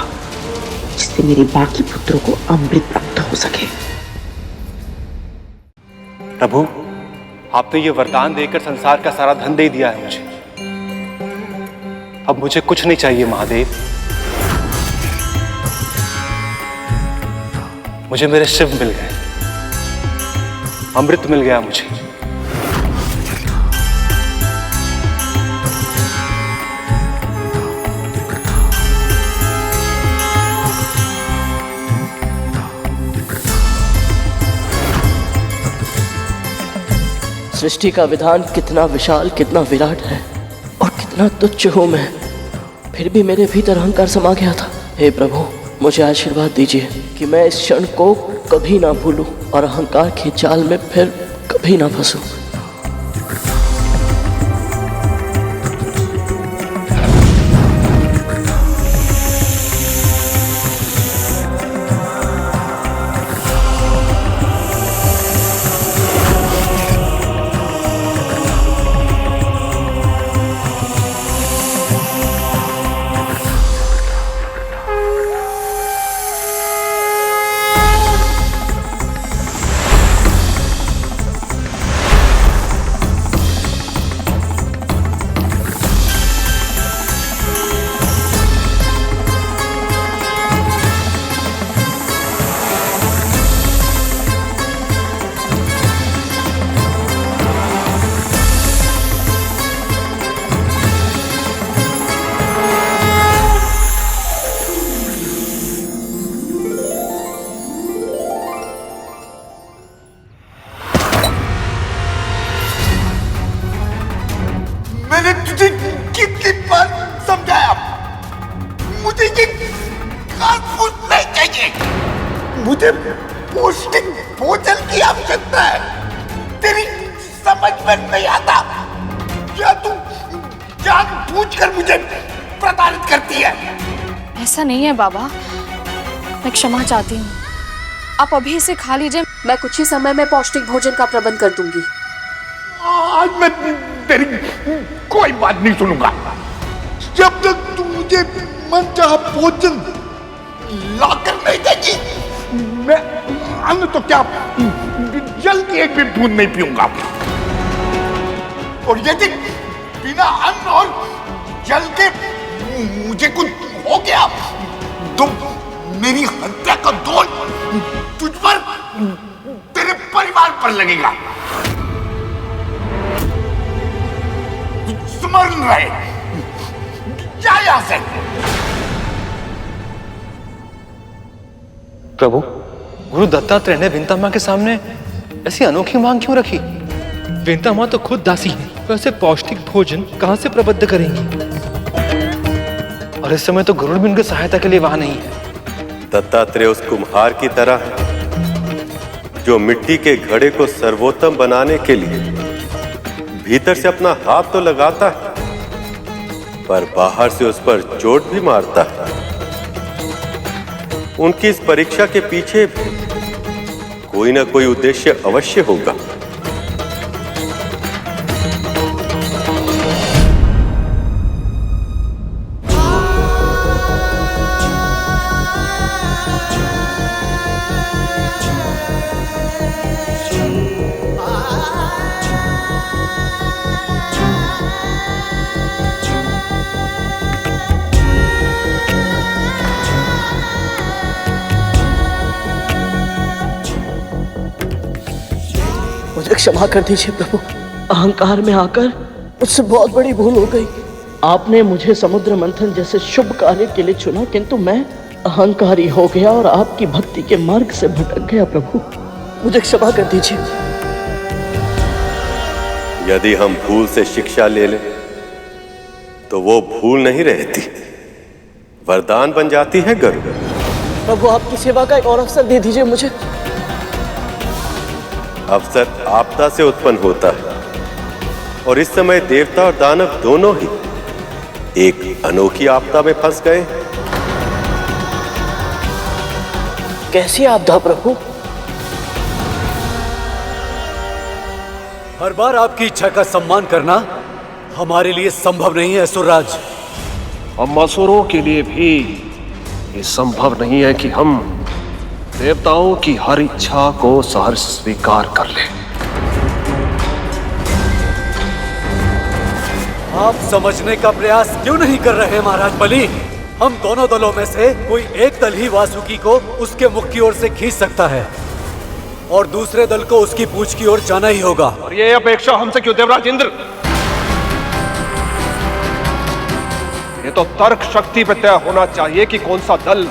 जिससे मेरे बाकी पुत्रों को अमृत प्राप्त हो सके। प्रभु, आपने ये वरदान देकर संसार का सारा धन दे दिया है मुझे। अब मुझे कुछ नहीं चाहिए महादेव। मुझे मेरे शिव मिल गए, अमृत मिल गया मुझे। सृष्टि का विधान कितना विशाल, कितना विराट है और कितना तुच्छ हूं मैं, फिर भी मेरे भीतर अहंकार समा गया था। हे प्रभु, मुझे आशीर्वाद दीजिए कि मैं इस क्षण को कभी ना भूलूं और अहंकार के जाल में फिर कभी ना फंसूं। मैंने तुझे कितनी बार समझाया, मुझे ये घास-फूस नहीं चाहिए, मुझे पौष्टिक भोजन की आवश्यकता है। तेरी समझ में नहीं आता क्या तू जानबूझकर मुझे प्रताड़ित करती है? ऐसा नहीं है बाबा, मैं क्षमा चाहती हूँ। आप अभी इसे खा लीजिए, मैं कुछ ही समय में पौष्टिक भोजन का प्रबंध कर दूंगी। आज मैं तेरी कोई बात नहीं सुनूंगा। जब तक तू मुझे मनचाहा भोजन लाकर नहीं देगी, मैं अन्न तो क्या जल की एक भी बूंद नहीं पीऊंगा। और यदि बिना अन्न और जल के मुझे कुछ हो गया तो मेरी हत्या का दोष तुझ पर, तेरे परिवार पर लगेगा। स्मरण रहे, जा यहां से। प्रभु, गुरु दत्तात्रेय ने विंता मां के सामने ऐसी अनोखी मांग क्यों रखी? विंता मां तो खुद दासी है, वैसे पौष्टिक भोजन कहां से प्रबंध करेंगी? और इस समय तो गरुड़ भी उनकी सहायता के लिए वहां नहीं है। दत्तात्रेय उस कुम्हार की तरह है जो मिट्टी के घड़े को सर्वोत्तम बनाने के लिए भीतर से अपना हाथ तो लगाता है, पर बाहर से उस पर चोट भी मारता है। उनकी इस परीक्षा के पीछे कोई ना कोई उद्देश्य अवश्य होगा। मुझे क्षमा कर दीजिए प्रभु, अहंकार में आकर मुझसे बहुत बड़ी भूल हो गई। आपने मुझे समुद्र मंथन जैसे शुभ कार्य के लिए चुना, किंतु मैं अहंकारी हो गया और आपकी भक्ति के मार्ग से भटक गया। प्रभु, मुझे क्षमा कर दीजिए। यदि हम भूल से शिक्षा ले लें तो वो भूल नहीं रहती, वरदान बन जाती है गरुड़। प्रभु, आपकी सेवा का एक और अवसर दे दीजिए मुझे। अवसर आपदा से उत्पन्न होता है और इस समय देवता और दानव दोनों ही एक अनोखी आपदा में फंस गए। कैसी आपदा प्रभु? हर बार आपकी इच्छा का सम्मान करना हमारे लिए संभव नहीं है असुरराज। हम असुरों के लिए भी ये संभव नहीं है कि हम देवताओं की हर इच्छा को सहर्ष स्वीकार कर लें। आप समझने का प्रयास क्यों नहीं कर रहे महाराज बलि? हम दोनों दलों में से कोई एक दल ही वासुकी को उसके मुख की ओर से खींच सकता है और दूसरे दल को उसकी पूंछ की ओर जाना ही होगा। और ये अपेक्षा हमसे क्यों देवराज इंद्र? ये तो तर्क शक्ति पे तय होना चाहिए कि कौन सा दल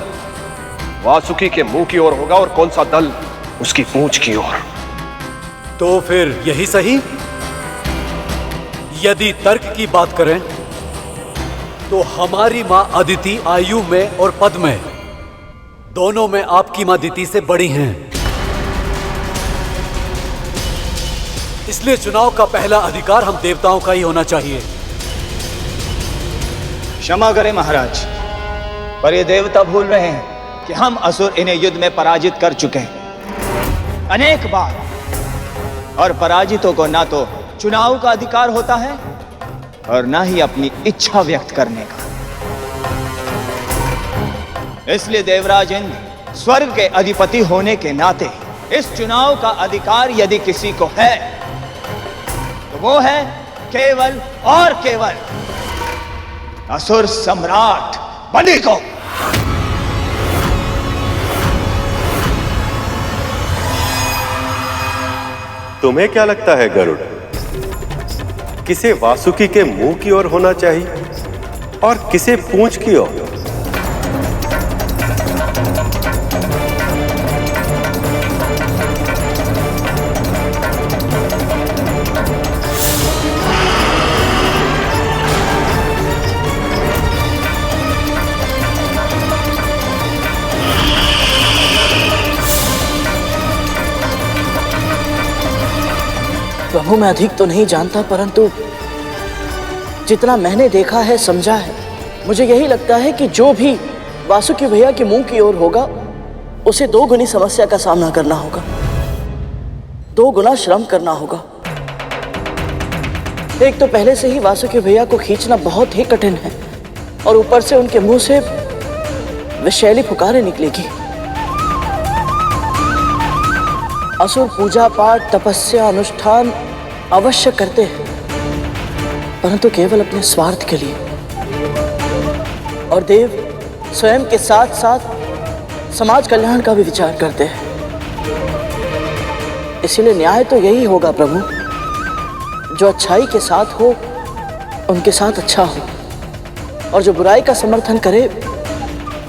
वासुकी के मुंह की ओर होगा और कौन सा दल उसकी पूंछ की ओर। तो फिर यही सही। यदि तर्क की बात करें तो हमारी मां अदिति आयु में और पद में दोनों में आपकी मां दिति से बड़ी हैं। इसलिए चुनाव का पहला अधिकार हम देवताओं का ही होना चाहिए। क्षमा करें महाराज, पर ये देवता भूल रहे हैं कि हम असुर इन्हें युद्ध में पराजित कर चुके हैं अनेक बार, और पराजितों को ना तो चुनाव का अधिकार होता है और ना ही अपनी इच्छा व्यक्त करने का। इसलिए देवराज इंद्र स्वर्ग के अधिपति होने के नाते इस चुनाव का अधिकार यदि किसी को है तो वो है केवल और केवल असुर सम्राट बलि को। तुम्हें क्या लगता है गरुड़, किसे वासुकी के मुंह की ओर होना चाहिए और किसे पूंछ की ओर? प्रभु मैं अधिक तो नहीं जानता, परंतु जितना मैंने देखा है, समझा है, मुझे यही लगता है कि जो भी वासुकी भैया के मुंह की ओर होगा उसे 2 गुनी समस्या का सामना करना होगा, 2 गुना श्रम करना होगा। एक तो पहले से ही वासुकी भैया को खींचना बहुत ही कठिन है और ऊपर से उनके मुंह से विषैली पुकारें निकलेगी। असुर पूजा पाठ तपस्या अनुष्ठान अवश्य करते हैं, परंतु केवल अपने स्वार्थ के लिए, और देव स्वयं के साथ साथ समाज कल्याण का भी विचार करते हैं। इसीलिए न्याय तो यही होगा प्रभु, जो अच्छाई के साथ हो उनके साथ अच्छा हो, और जो बुराई का समर्थन करे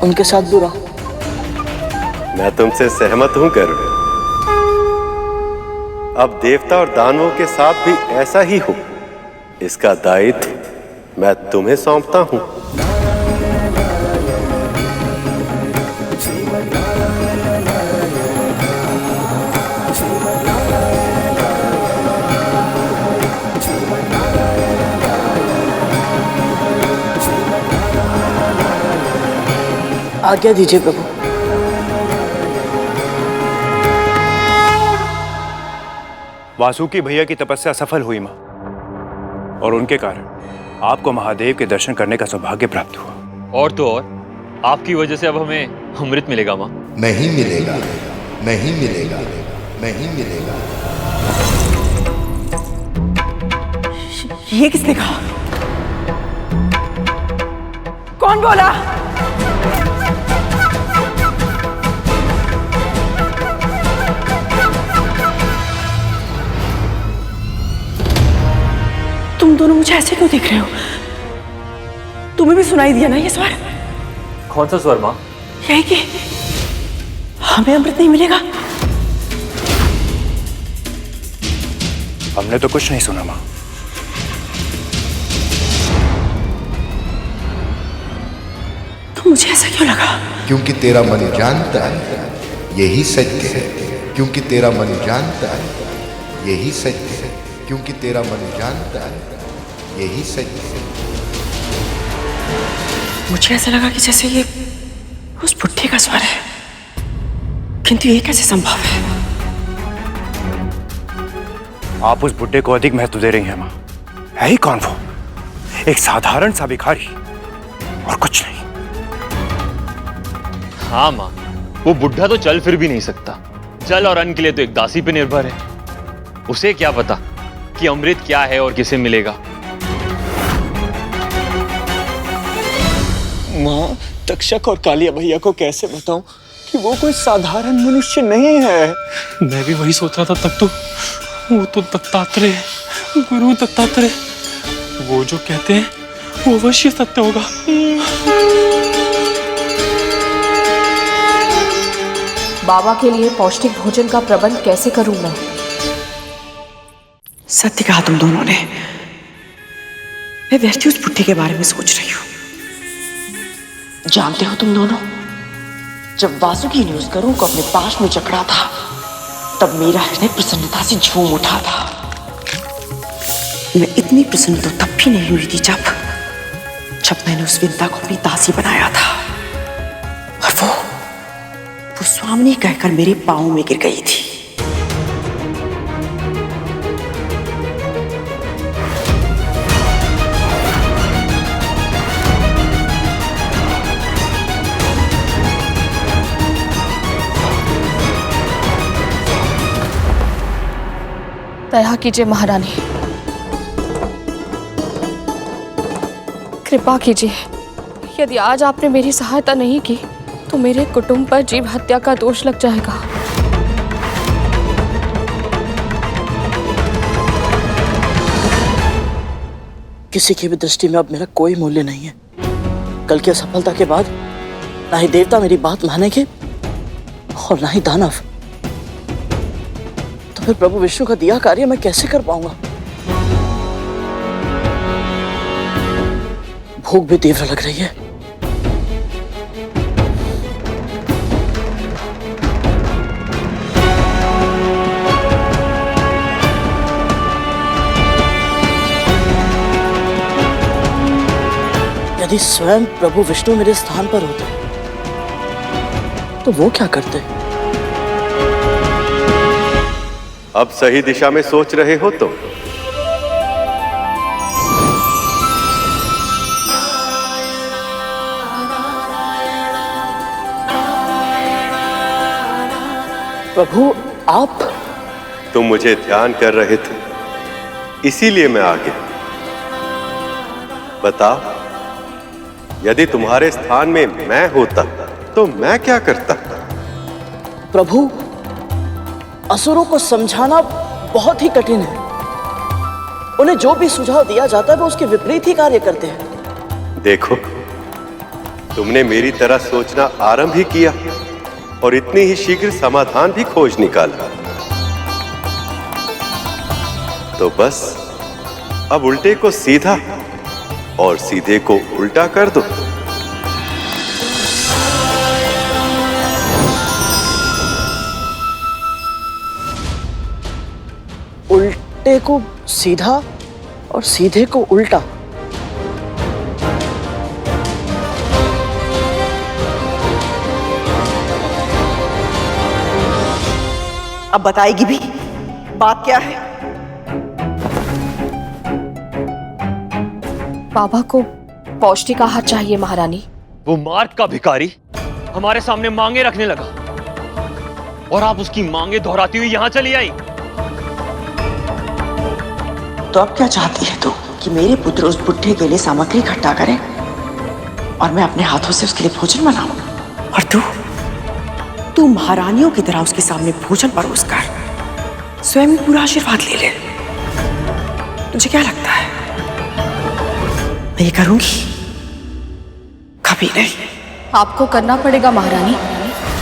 उनके साथ बुरा। मैं तुमसे सहमत हूं गरुड़। अब देवता और दानवों के साथ भी ऐसा ही हो, इसका दायित्व मैं तुम्हें सौंपता हूं। आज्ञा दीजिए प्रभु। वासुकी भैया की तपस्या सफल हुई मां, और उनके कारण आपको महादेव के दर्शन करने का सौभाग्य प्राप्त हुआ। और तो और आपकी वजह से अब हमें अमृत मिलेगा मां। नहीं मिलेगा, नहीं मिलेगा, नहीं मिलेगा। ये किसने कहा? कौन बोला? तुम दोनों मुझे ऐसे क्यों देख रहे हो? तुम्हें भी सुनाई दिया ना ये स्वर? कौन सा स्वर मां? यही कि हमें अमृत नहीं मिलेगा। हमने तो कुछ नहीं सुना मां। तो मुझे ऐसा क्यों लगा? क्योंकि तेरा मन जानता है यही सत्य है, क्योंकि तेरा मन जानता है यही सत्य है, क्योंकि तेरा मन जानता है यही सत्य है। मुझे ऐसा लगा कि जैसे ये उस बुढ़े का स्वर है, किंतु ये कैसे संभव है? आप उस बुड्ढे को अधिक महत्व दे रही हैं मां। है ही कौन वो? एक साधारण सा भिखारी और कुछ नहीं। हाँ मां, वो बुढ़ा तो चल फिर भी नहीं सकता। जल और अन्न के लिए तो एक दासी पे निर्भर है। उसे क्या पता कि अमृत क्या है और किसे मिलेगा। मां, तक्षक और कालिया भैया को कैसे बताऊं कि वो कोई साधारण मनुष्य नहीं है। मैं भी वही सोच रहा था तब तो। वो तो दत्तात्रेय, गुरु दत्तात्रेय, वो जो कहते हैं वो अवश्य सत्य होगा। बाबा के लिए पौष्टिक भोजन का प्रबंध कैसे करूं मैं? सत्य कहा तुम दोनों ने। मैं व्यर्थ उस बुढ़े के बारे में सोच रही हूँ। जानते हो तुम दोनों, जब वासुकी ने उस गरुड़ को अपने पास में जकड़ा था, तब मेरा हृदय प्रसन्नता से झूम उठा था। मैं इतनी प्रसन्न तो तब भी नहीं हुई थी जब मैंने उस विंता को अपनी दासी बनाया था, और वो स्वामिनी कहकर मेरे पांव में गिर गई थी। दया कीजिए महारानी, कृपा कीजिए। यदि आज आपने मेरी सहायता नहीं की तो मेरे कुटुंब पर जीव हत्या का दोष लग जाएगा। किसी की भी दृष्टि में अब मेरा कोई मूल्य नहीं है। कल की असफलता के बाद ना ही देवता मेरी बात मानेंगे और ना ही दानव। तो फिर प्रभु विष्णु का दिया कार्य मैं कैसे कर पाऊंगा? भूख भी तीव्र लग रही है। यदि स्वयं प्रभु विष्णु मेरे स्थान पर होते तो वो क्या करते? अब सही दिशा में सोच रहे हो तुम। प्रभु आप? तुम मुझे ध्यान कर रहे थे, इसीलिए मैं आ गया। बताओ, यदि तुम्हारे स्थान में मैं होता तो मैं क्या करता? प्रभु, असुरों को समझाना बहुत ही कठिन है। उन्हें जो भी सुझाव दिया जाता है वो उसके विपरीत ही कार्य करते हैं। देखो, तुमने मेरी तरह सोचना आरंभ ही किया और इतनी ही शीघ्र समाधान भी खोज निकाला। तो बस अब उल्टे को सीधा और सीधे को उल्टा कर दो। उल्टे को सीधा और सीधे को उल्टा। अब बताएगी भी बात क्या है? बाबा को पौष्टिक आहार चाहिए महारानी। वो मार्ग का भिखारी हमारे सामने मांगे रखने लगा और आप उसकी मांगे दोहराती हुई यहां चली आई। तो अब क्या चाहती है तू? कि मेरे पुत्र उस बुढ़े के लिए सामग्री इकट्ठा करे और मैं अपने हाथों से उसके लिए भोजन बनाऊं? और तू महारानियों की तरह उसके सामने भोजन परोसकर स्वयं ही पूरा आशीर्वाद ले ले। तुझे क्या लगता है मैं ये करूंगी? कभी नहीं। आपको करना पड़ेगा महारानी,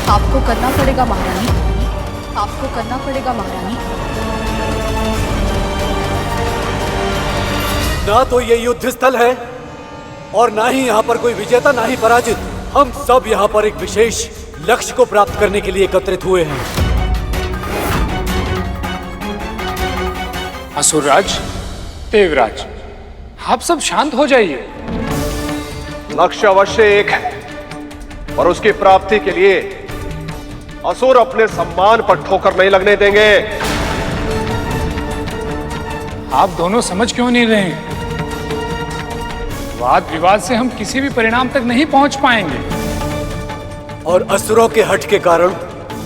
आपको करना पड़ेगा महारानी, आपको करना पड़ेगा महारानी। ना तो ये युद्ध स्थल है और ना ही यहाँ पर कोई विजेता, ना ही पराजित। हम सब यहाँ पर एक विशेष लक्ष्य को प्राप्त करने के लिए एकत्रित हुए हैं। असुरराज, देवराज, आप सब शांत हो जाइए। लक्ष्य अवश्य एक है और उसकी प्राप्ति के लिए असुर अपने सम्मान पर ठोकर नहीं लगने देंगे। आप दोनों समझ क्यों नहीं रहे हैं? वाद विवाद से हम किसी भी परिणाम तक नहीं पहुंच पाएंगे। और असुरों के हट के कारण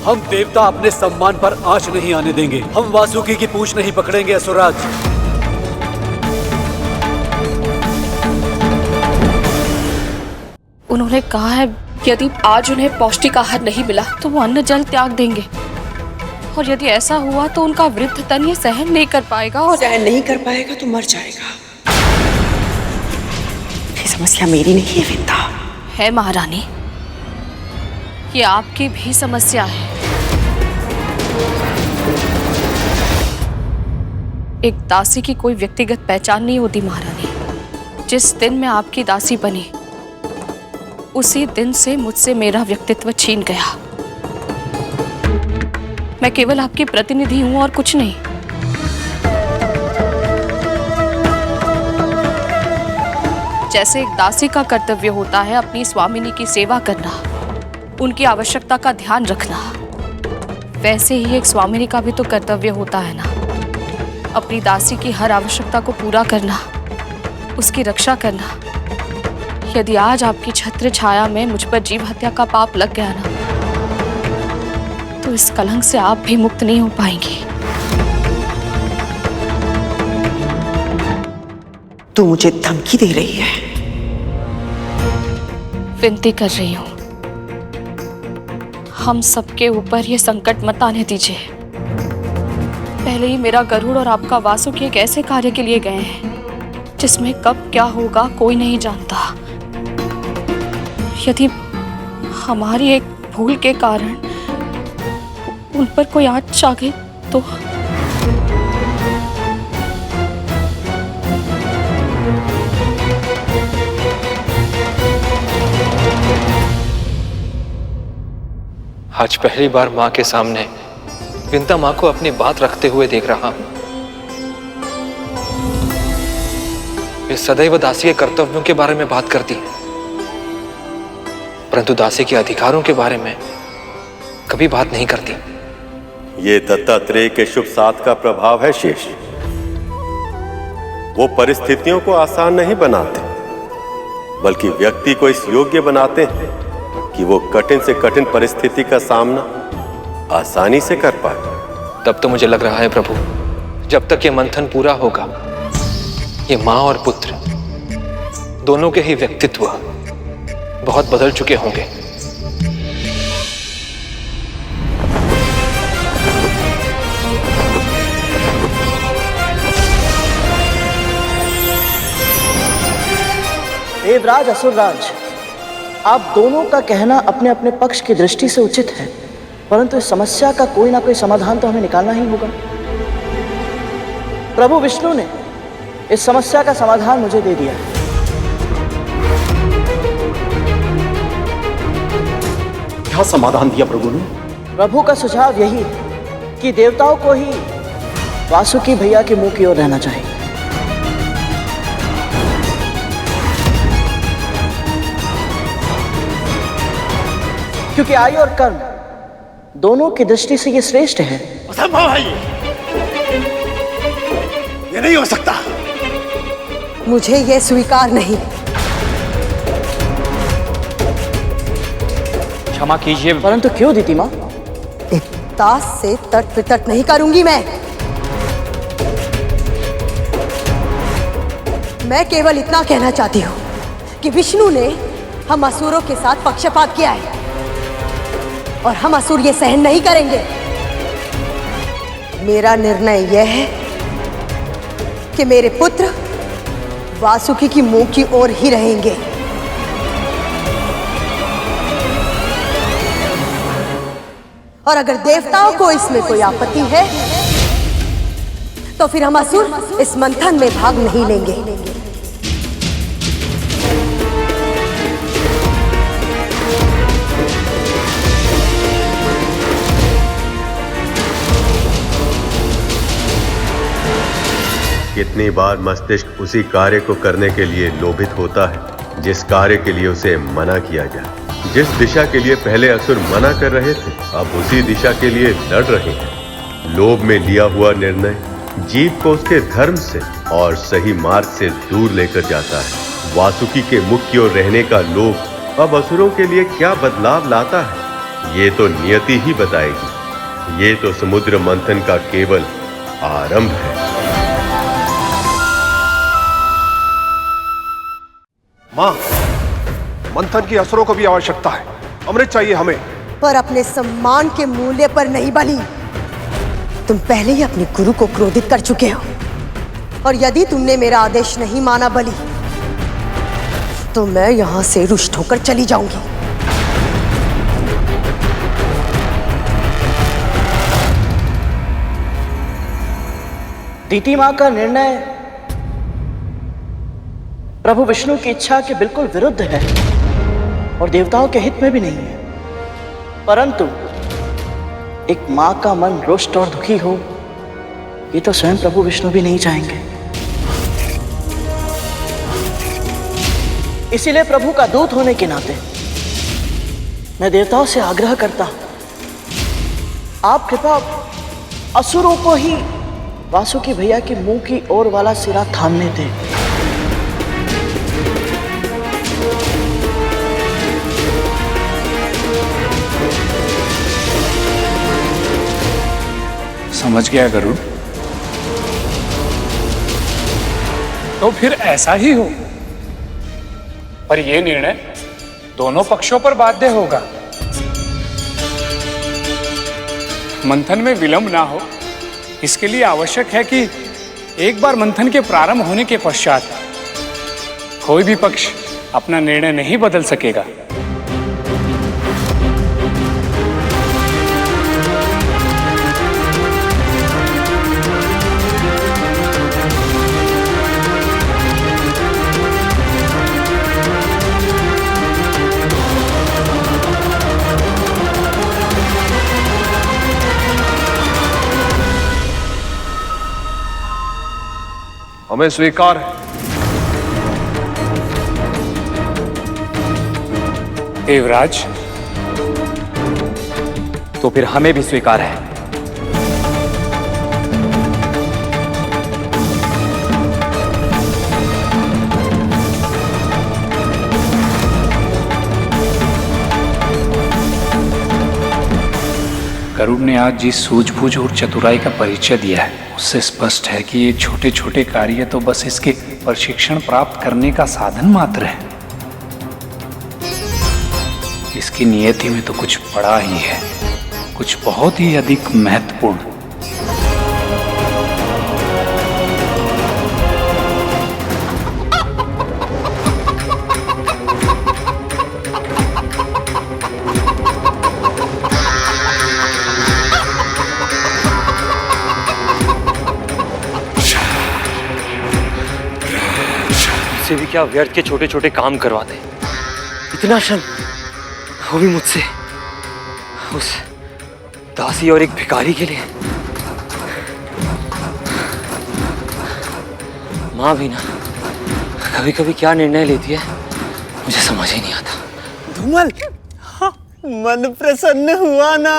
हम देवता अपने सम्मान पर आंच नहीं आने देंगे। हम वासुकी की पूंछ नहीं पकड़ेंगे असुरराज। उन्होंने कहा है यदि आज उन्हें पौष्टिक आहार नहीं मिला तो वो अन्न जल त्याग देंगे, और यदि ऐसा हुआ तो उनका वृद्ध तन ये सहन नहीं कर पाएगा, और सहन नहीं कर पाएगा तो मर जाएगा। ये समस्या मेरी नहीं है विंता। है महारानी, ये आपकी भी समस्या है। एक दासी की कोई व्यक्तिगत पहचान नहीं होती महारानी। जिस दिन मैं आपकी दासी बनी उसी दिन से मुझसे मेरा व्यक्तित्व छीन गया। मैं केवल आपकी प्रतिनिधि हूं और कुछ नहीं। जैसे एक दासी का कर्तव्य होता है अपनी स्वामिनी की सेवा करना, उनकी आवश्यकता का ध्यान रखना, वैसे ही एक स्वामिनी का भी तो कर्तव्य होता है ना, अपनी दासी की हर आवश्यकता को पूरा करना, उसकी रक्षा करना। यदि आज आपकी छत्र छाया में मुझ पर जीव हत्या का पाप लग गया ना, तो इस कलंक से आप भी मुक्त नहीं हो पाएंगी। तू मुझे धमकी दे रही है? विनती कर रही हूं, हम सबके ऊपर ये संकट मत आने दीजिए। पहले ही मेरा गरुड़ और आपका वासुकी एक ऐसे कार्य के लिए गए हैं जिसमें कब क्या होगा कोई नहीं जानता। यदि हमारी एक भूल के कारण उन पर कोई आंच आ गई तो आज पहली बार माँ के सामने विंता माँ को अपनी बात रखते हुए देख रहा हूं। वे सदैव दासी के कर्तव्यों के बारे में बात करती हैं, परंतु दासी के अधिकारों के बारे में कभी बात नहीं करती। ये दत्तात्रेय के शुभ साथ का प्रभाव है शेष। वो परिस्थितियों को आसान नहीं बनाते, बल्कि व्यक्ति को इस योग्य बनाते हैं कि वो कठिन से कठिन परिस्थिति का सामना आसानी से कर पाए। तब तो मुझे लग रहा है प्रभु, जब तक ये मंथन पूरा होगा, ये माँ और पुत्र दोनों के ही व्यक्तित्व बहुत बदल चुके होंगे। देवराज असुरराज, आप दोनों का कहना अपने अपने पक्ष की दृष्टि से उचित है, परंतु इस समस्या का कोई ना कोई समाधान तो हमें निकालना ही होगा। प्रभु विष्णु ने इस समस्या का समाधान मुझे दे दिया है। क्या समाधान दिया प्रभु ने? प्रभु का सुझाव यही है कि देवताओं को ही वासुकी भैया के मुंह की ओर रहना चाहिए। क्योंकि आयु और कर्म दोनों की दृष्टि से ये श्रेष्ठ है। असंभव है ये नहीं हो सकता। मुझे ये स्वीकार नहीं। क्षमा कीजिए, परंतु क्यों दीदी माँ? एक दास से तट वितट नहीं करूंगी मैं केवल इतना कहना चाहती हूँ कि विष्णु ने हम असुरों के साथ पक्षपात किया है और हम असुर ये सहन नहीं करेंगे। मेरा निर्णय यह है कि मेरे पुत्र वासुकी की मुंह की ओर ही रहेंगे। और अगर देवताओं को इसमें कोई आपत्ति है तो फिर हम असुर इस मंथन में भाग नहीं लेंगे। कितनी बार मस्तिष्क उसी कार्य को करने के लिए लोभित होता है जिस कार्य के लिए उसे मना किया जाए। जिस दिशा के लिए पहले असुर मना कर रहे थे, अब उसी दिशा के लिए लड़ रहे हैं। लोभ में लिया हुआ निर्णय जीव को उसके धर्म से और सही मार्ग से दूर लेकर जाता है। वासुकी के मुख की ओर रहने का लोभ अब असुरों के लिए क्या बदलाव लाता है, ये तो नियति ही बताएगी। ये तो समुद्र मंथन का केवल आरंभ है। मां, मंथन की असुरों को भी आवश्यकता है। अमृत चाहिए हमें। पर अपने सम्मान के मूल्य पर नहीं बली। तुम पहले ही अपने गुरु को क्रोधित कर चुके हो, और यदि तुमने मेरा आदेश नहीं माना बली, तो मैं यहां से रुष्ट होकर चली जाऊंगी। दीति मां का निर्णय प्रभु विष्णु की इच्छा के बिल्कुल विरुद्ध है और देवताओं के हित में भी नहीं है। परंतु एक मां का मन रुष्ट और दुखी हो, ये तो स्वयं प्रभु विष्णु भी नहीं चाहेंगे। इसीलिए प्रभु का दूत होने के नाते मैं देवताओं से आग्रह करता हूं, आप कृपा असुरों को ही वासुकी भैया के मुंह की ओर वाला सिरा थामने दें। समझ गया गरुड़। तो फिर ऐसा ही हो, पर यह निर्णय दोनों पक्षों पर बाध्य होगा। मंथन में विलंब ना हो, इसके लिए आवश्यक है कि एक बार मंथन के प्रारंभ होने के पश्चात कोई भी पक्ष अपना निर्णय नहीं बदल सकेगा। हमें स्वीकार है देवराज, तो फिर हमें भी स्वीकार है। गरुड़ ने आज जिस सूझबूझ और चतुराई का परिचय दिया है, उससे स्पष्ट है कि ये छोटे छोटे कार्य तो बस इसके प्रशिक्षण प्राप्त करने का साधन मात्र है। इसकी नियति में तो कुछ बड़ा ही है, कुछ बहुत ही अधिक महत्वपूर्ण। से भी क्या व्यर्थ के छोटे छोटे काम करवाते, इतना श्रम, वो भी मुझसे, उस दासी और एक भिखारी के लिए। माँ भी ना कभी कभी क्या निर्णय लेती है मुझे समझ ही नहीं आता। धूमल, मन प्रसन्न हुआ ना?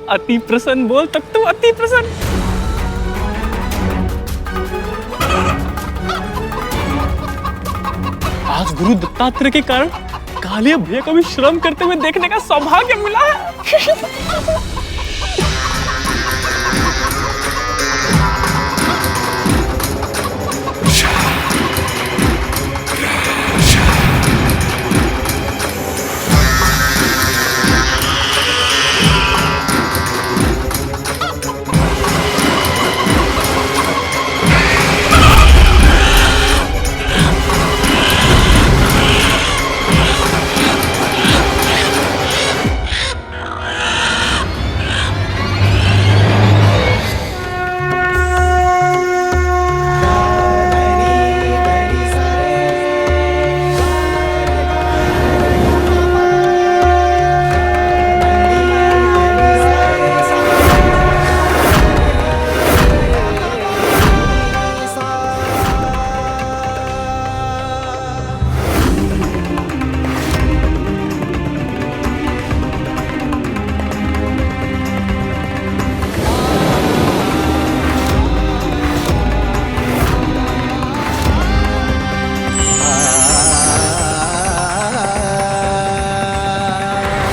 अति प्रसन्न बोल, तब तो अति प्रसन्न। आज गुरु दत्तात्रेय के कारण कालिया भैया को भी श्रम करते हुए देखने का सौभाग्य मिला है।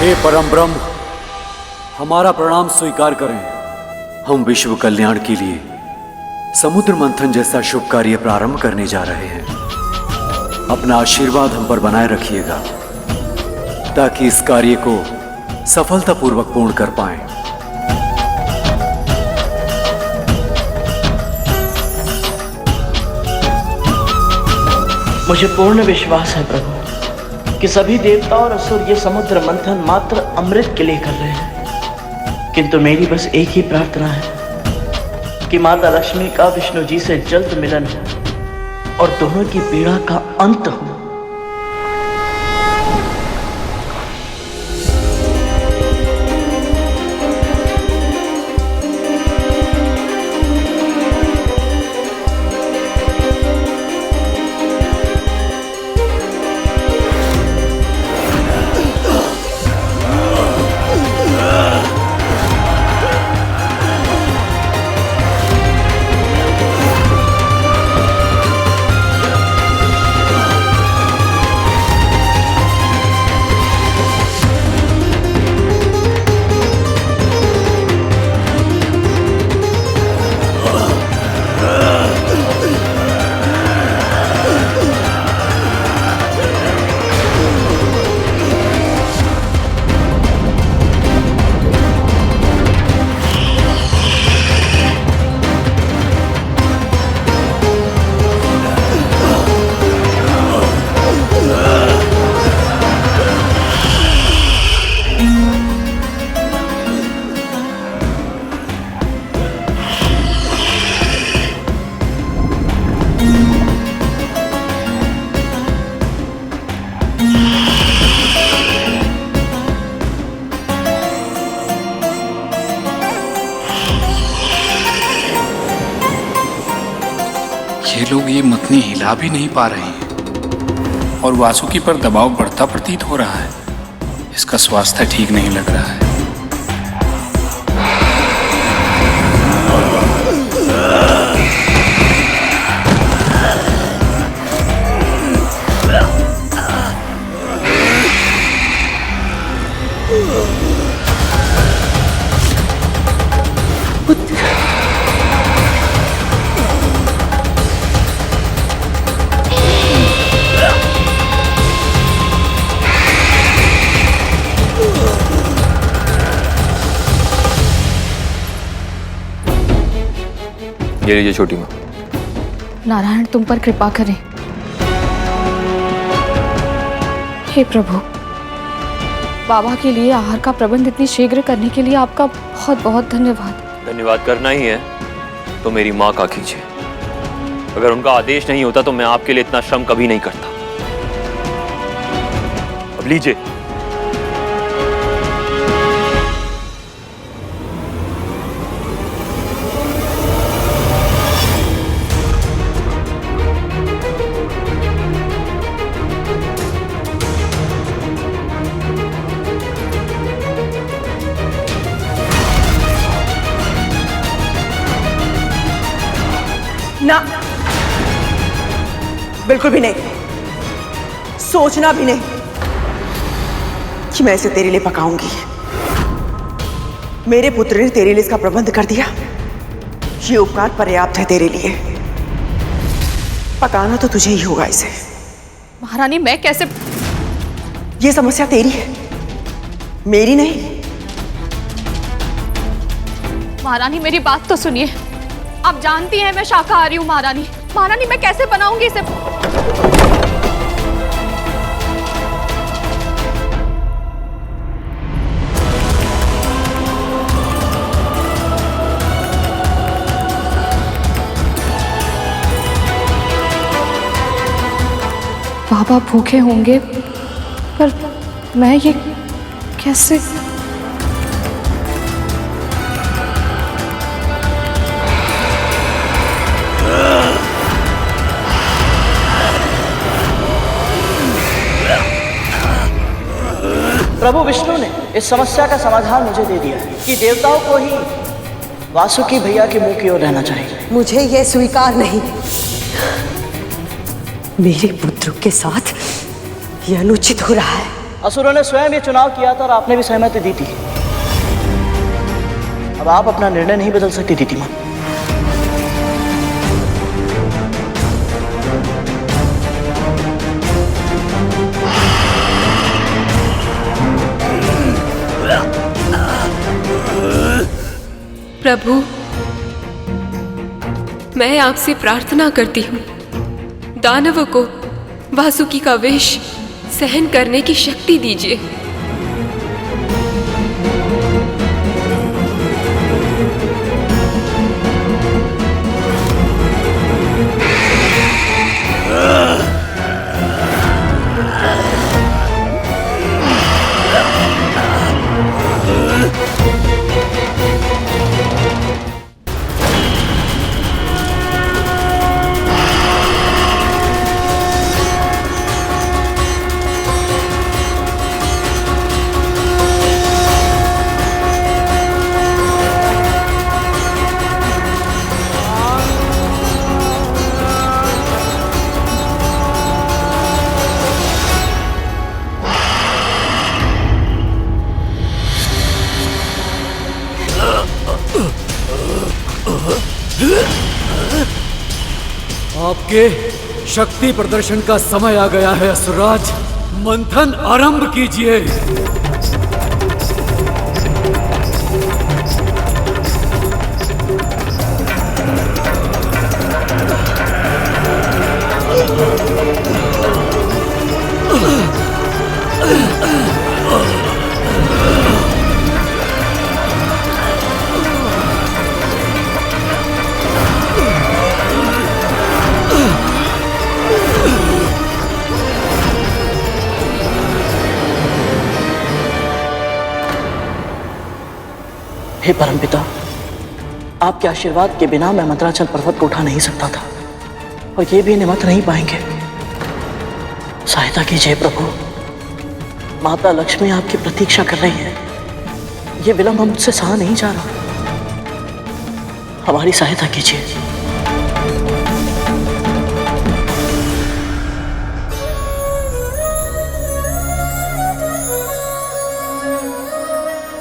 हे परम ब्रह्म, हमारा प्रणाम स्वीकार करें। हम विश्व कल्याण के लिए समुद्र मंथन जैसा शुभ कार्य प्रारंभ करने जा रहे हैं। अपना आशीर्वाद हम पर बनाए रखिएगा ताकि इस कार्य को सफलतापूर्वक पूर्ण कर पाएं। मुझे पूर्ण विश्वास है प्रभु कि सभी देवता और असुर ये समुद्र मंथन मात्र अमृत के लिए कर रहे हैं, किंतु मेरी बस एक ही प्रार्थना है कि माता लक्ष्मी का विष्णु जी से जल्द मिलन हो और दोनों की पीड़ा का अंत हो। ये लोग ये मतनी हिला भी नहीं पा रहे हैं और वासुकी पर दबाव बढ़ता प्रतीत हो रहा है। इसका स्वास्थ्य ठीक नहीं लग रहा है। ये लीजिए छोटी माँ। नारायण तुम पर कृपा करें। हे प्रभु, बाबा के लिए आहार का प्रबंध इतनी शीघ्र करने के लिए आपका बहुत बहुत धन्यवाद। धन्यवाद करना ही है तो मेरी माँ का कीजिए। अगर उनका आदेश नहीं होता तो मैं आपके लिए इतना श्रम कभी नहीं करता। अब लीजिए। ना, बिल्कुल भी नहीं। सोचना भी नहीं कि मैं इसे तेरे लिए पकाऊंगी। मेरे पुत्र ने तेरे लिए इसका प्रबंध कर दिया, ये उपकार पर्याप्त है तेरे लिए। पकाना तो तुझे ही होगा इसे। महारानी मैं कैसे? ये समस्या तेरी है, मेरी नहीं। महारानी मेरी बात तो सुनिए। आप जानती हैं मैं शाकाहारी हूँ महारानी। महारानी मैं कैसे बनाऊंगी इसे? बाबा भूखे होंगे, पर मैं ये कैसे? प्रभु विष्णु ने इस समस्या का समाधान मुझे दे दिया है कि देवताओं को ही वासुकी भैया के मुंह की ओर रहना चाहिए। मुझे यह स्वीकार नहीं। मेरे पुत्र के साथ यह अनुचित हो रहा है। असुरों ने स्वयं ये चुनाव किया था और आपने भी सहमति दी थी। अब आप अपना निर्णय नहीं बदल सकती दीदी माँ। प्रभु, मैं आपसे प्रार्थना करती हूँ, दानवों को वासुकी का विष सहन करने की शक्ति दीजिए। आपके शक्ति प्रदर्शन का समय आ गया है असुरराज। मंथन आरंभ कीजिए। हे परमपिता, आपके आशीर्वाद के बिना मैं मंदराचल पर्वत को उठा नहीं सकता था, और ये भी निमत नहीं पाएंगे। सहायता कीजिए प्रभु, माता लक्ष्मी आपकी प्रतीक्षा कर रही है। ये विलंब मुझसे सहा नहीं जा रहा। हमारी सहायता कीजिए।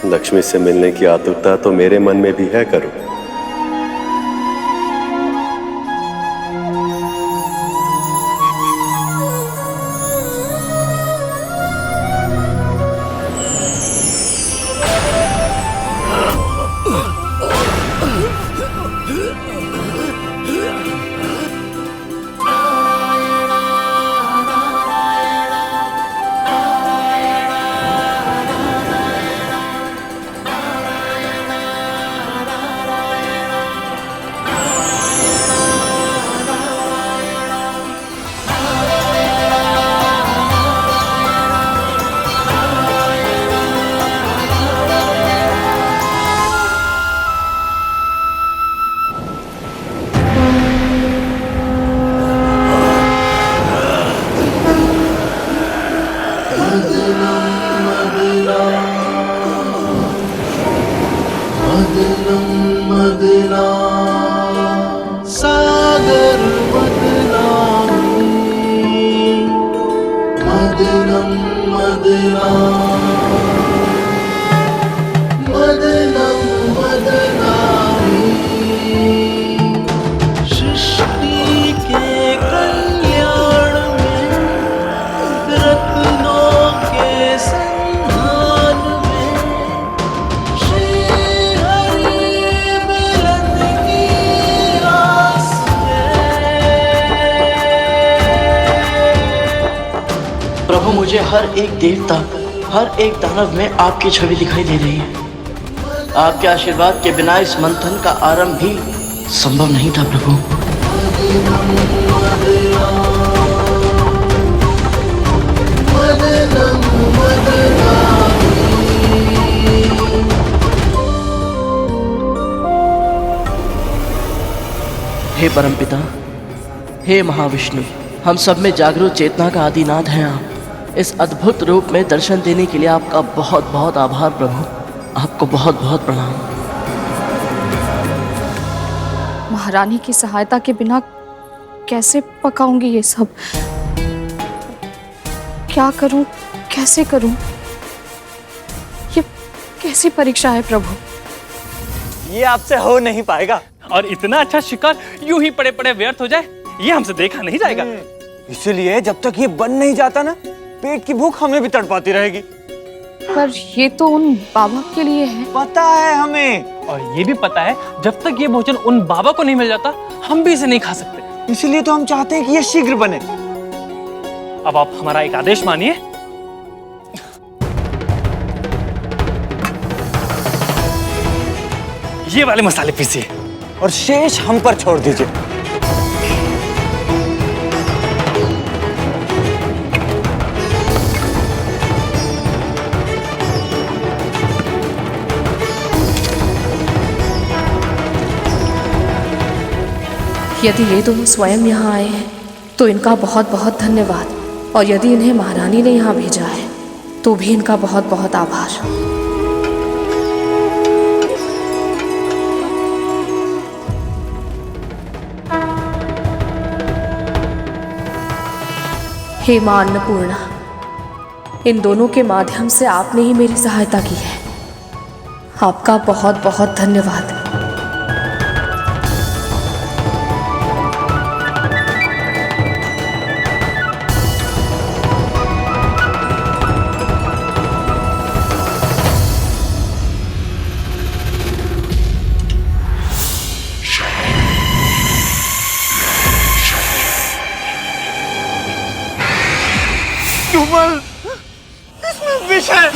लक्ष्मी से मिलने की आतुरता तो मेरे मन में भी है करुण। सागर मदनम मदना मदनम मदनामी सृष्टि के कल्याण में रत्नों के संधान में श्री हरि मिलन की आस प्रभु, मुझे हर एक देवता, हर एक दानव में आपकी छवि दिखाई दे रही है। आपके आशीर्वाद के बिना इस मंथन का आरंभ भी संभव नहीं था प्रभु। हे परमपिता, हे महाविष्णु, हम सब में जागरूक चेतना का आदिनाथ हैं आप। इस अद्भुत रूप में दर्शन देने के लिए आपका बहुत बहुत आभार प्रभु। आपको बहुत बहुत प्रणाम। महारानी की सहायता के बिना कैसे पकाऊंगी ये सब? क्या करूं, कैसे करूं? ये कैसी परीक्षा है प्रभु? ये आपसे हो नहीं पाएगा। और इतना अच्छा शिकार यूं ही पड़े पड़े व्यर्थ हो जाए, ये हमसे देखा नहीं जाएगा। इसलिए जब तक ये बन नहीं जाता ना, पेट की भूख हमें भी तड़पाती रहेगी। पर ये तो उन बाबा के लिए है। पता है हमें, और ये भी पता है जब तक ये भोजन उन बाबा को नहीं मिल जाता, हम भी इसे नहीं खा सकते। इसलिए तो हम चाहते हैं कि ये शीघ्र बने। अब आप हमारा एक आदेश मानिए। ये वाले मसाले पीसिए और शेष हम पर छोड़ दीजिए। यदि ये दोनों स्वयं यहाँ आए हैं तो इनका बहुत बहुत धन्यवाद, और यदि इन्हें महारानी ने यहाँ भेजा है तो भी इनका बहुत बहुत आभार। हे मां अन्नपूर्णा, इन दोनों के माध्यम से आपने ही मेरी सहायता की है। आपका बहुत बहुत धन्यवाद। इसमें विष है।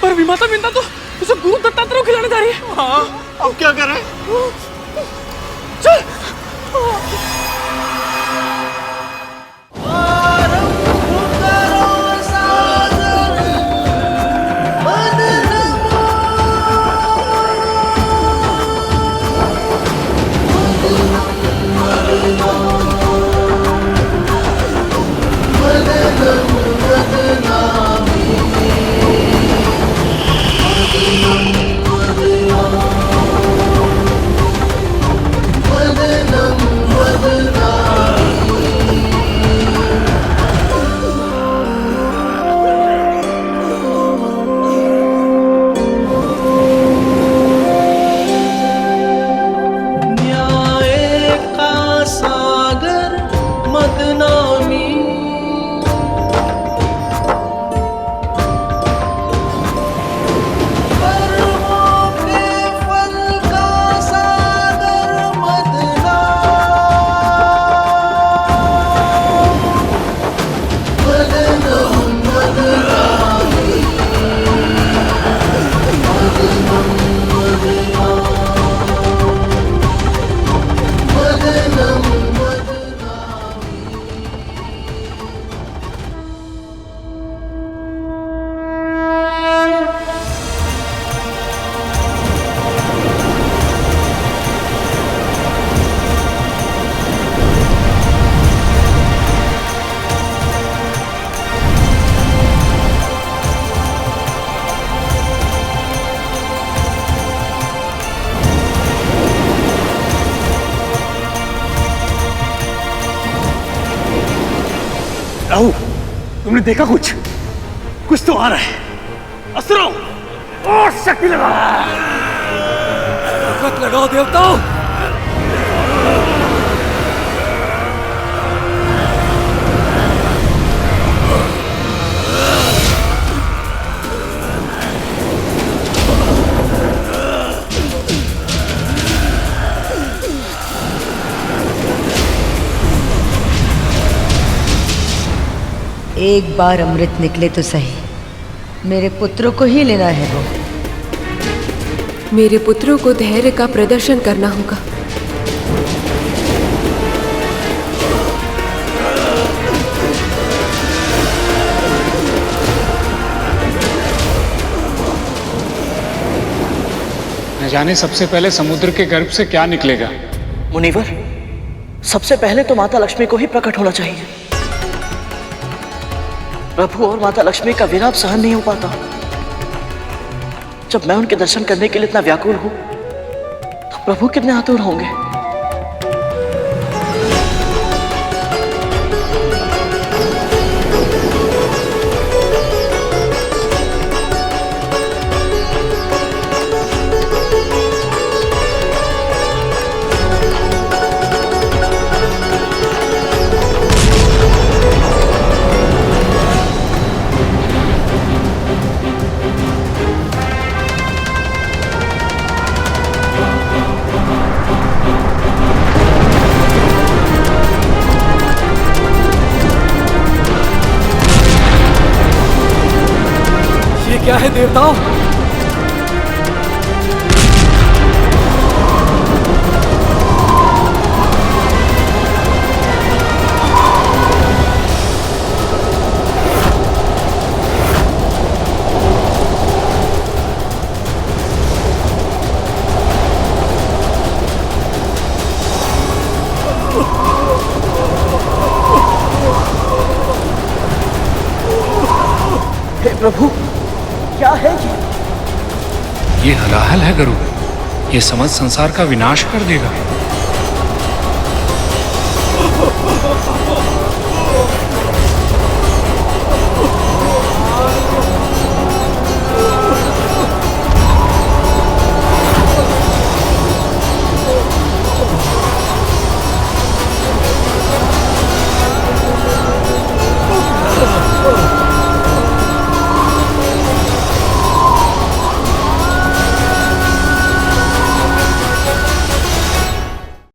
पर विमाता बिंदा तो उसे गुरु दत्तात्रेय को खिलाने जा रही है। हाँ, अब क्या करें? चल। मदनम मदना तुमने देखा कुछ तो आ रहा है। असुरों, और शक्ति लगा। ताकत लगाओ देवताओं। एक बार अमृत निकले तो सही, मेरे पुत्रों को ही लेना है वो। मेरे पुत्रों को धैर्य का प्रदर्शन करना होगा। न जाने सबसे पहले समुद्र के गर्भ से क्या निकलेगा। मुनिवर, सबसे पहले तो माता लक्ष्मी को ही प्रकट होना चाहिए। प्रभु और माता लक्ष्मी का विलाप सहन नहीं हो पाता। जब मैं उनके दर्शन करने के लिए इतना व्याकुल हूं, तो प्रभु कितने आतुर होंगे। क्या है देवताओं? हे प्रभु, क्या है ये हलाहल है गरुड़, ये समस्त संसार का विनाश कर देगा।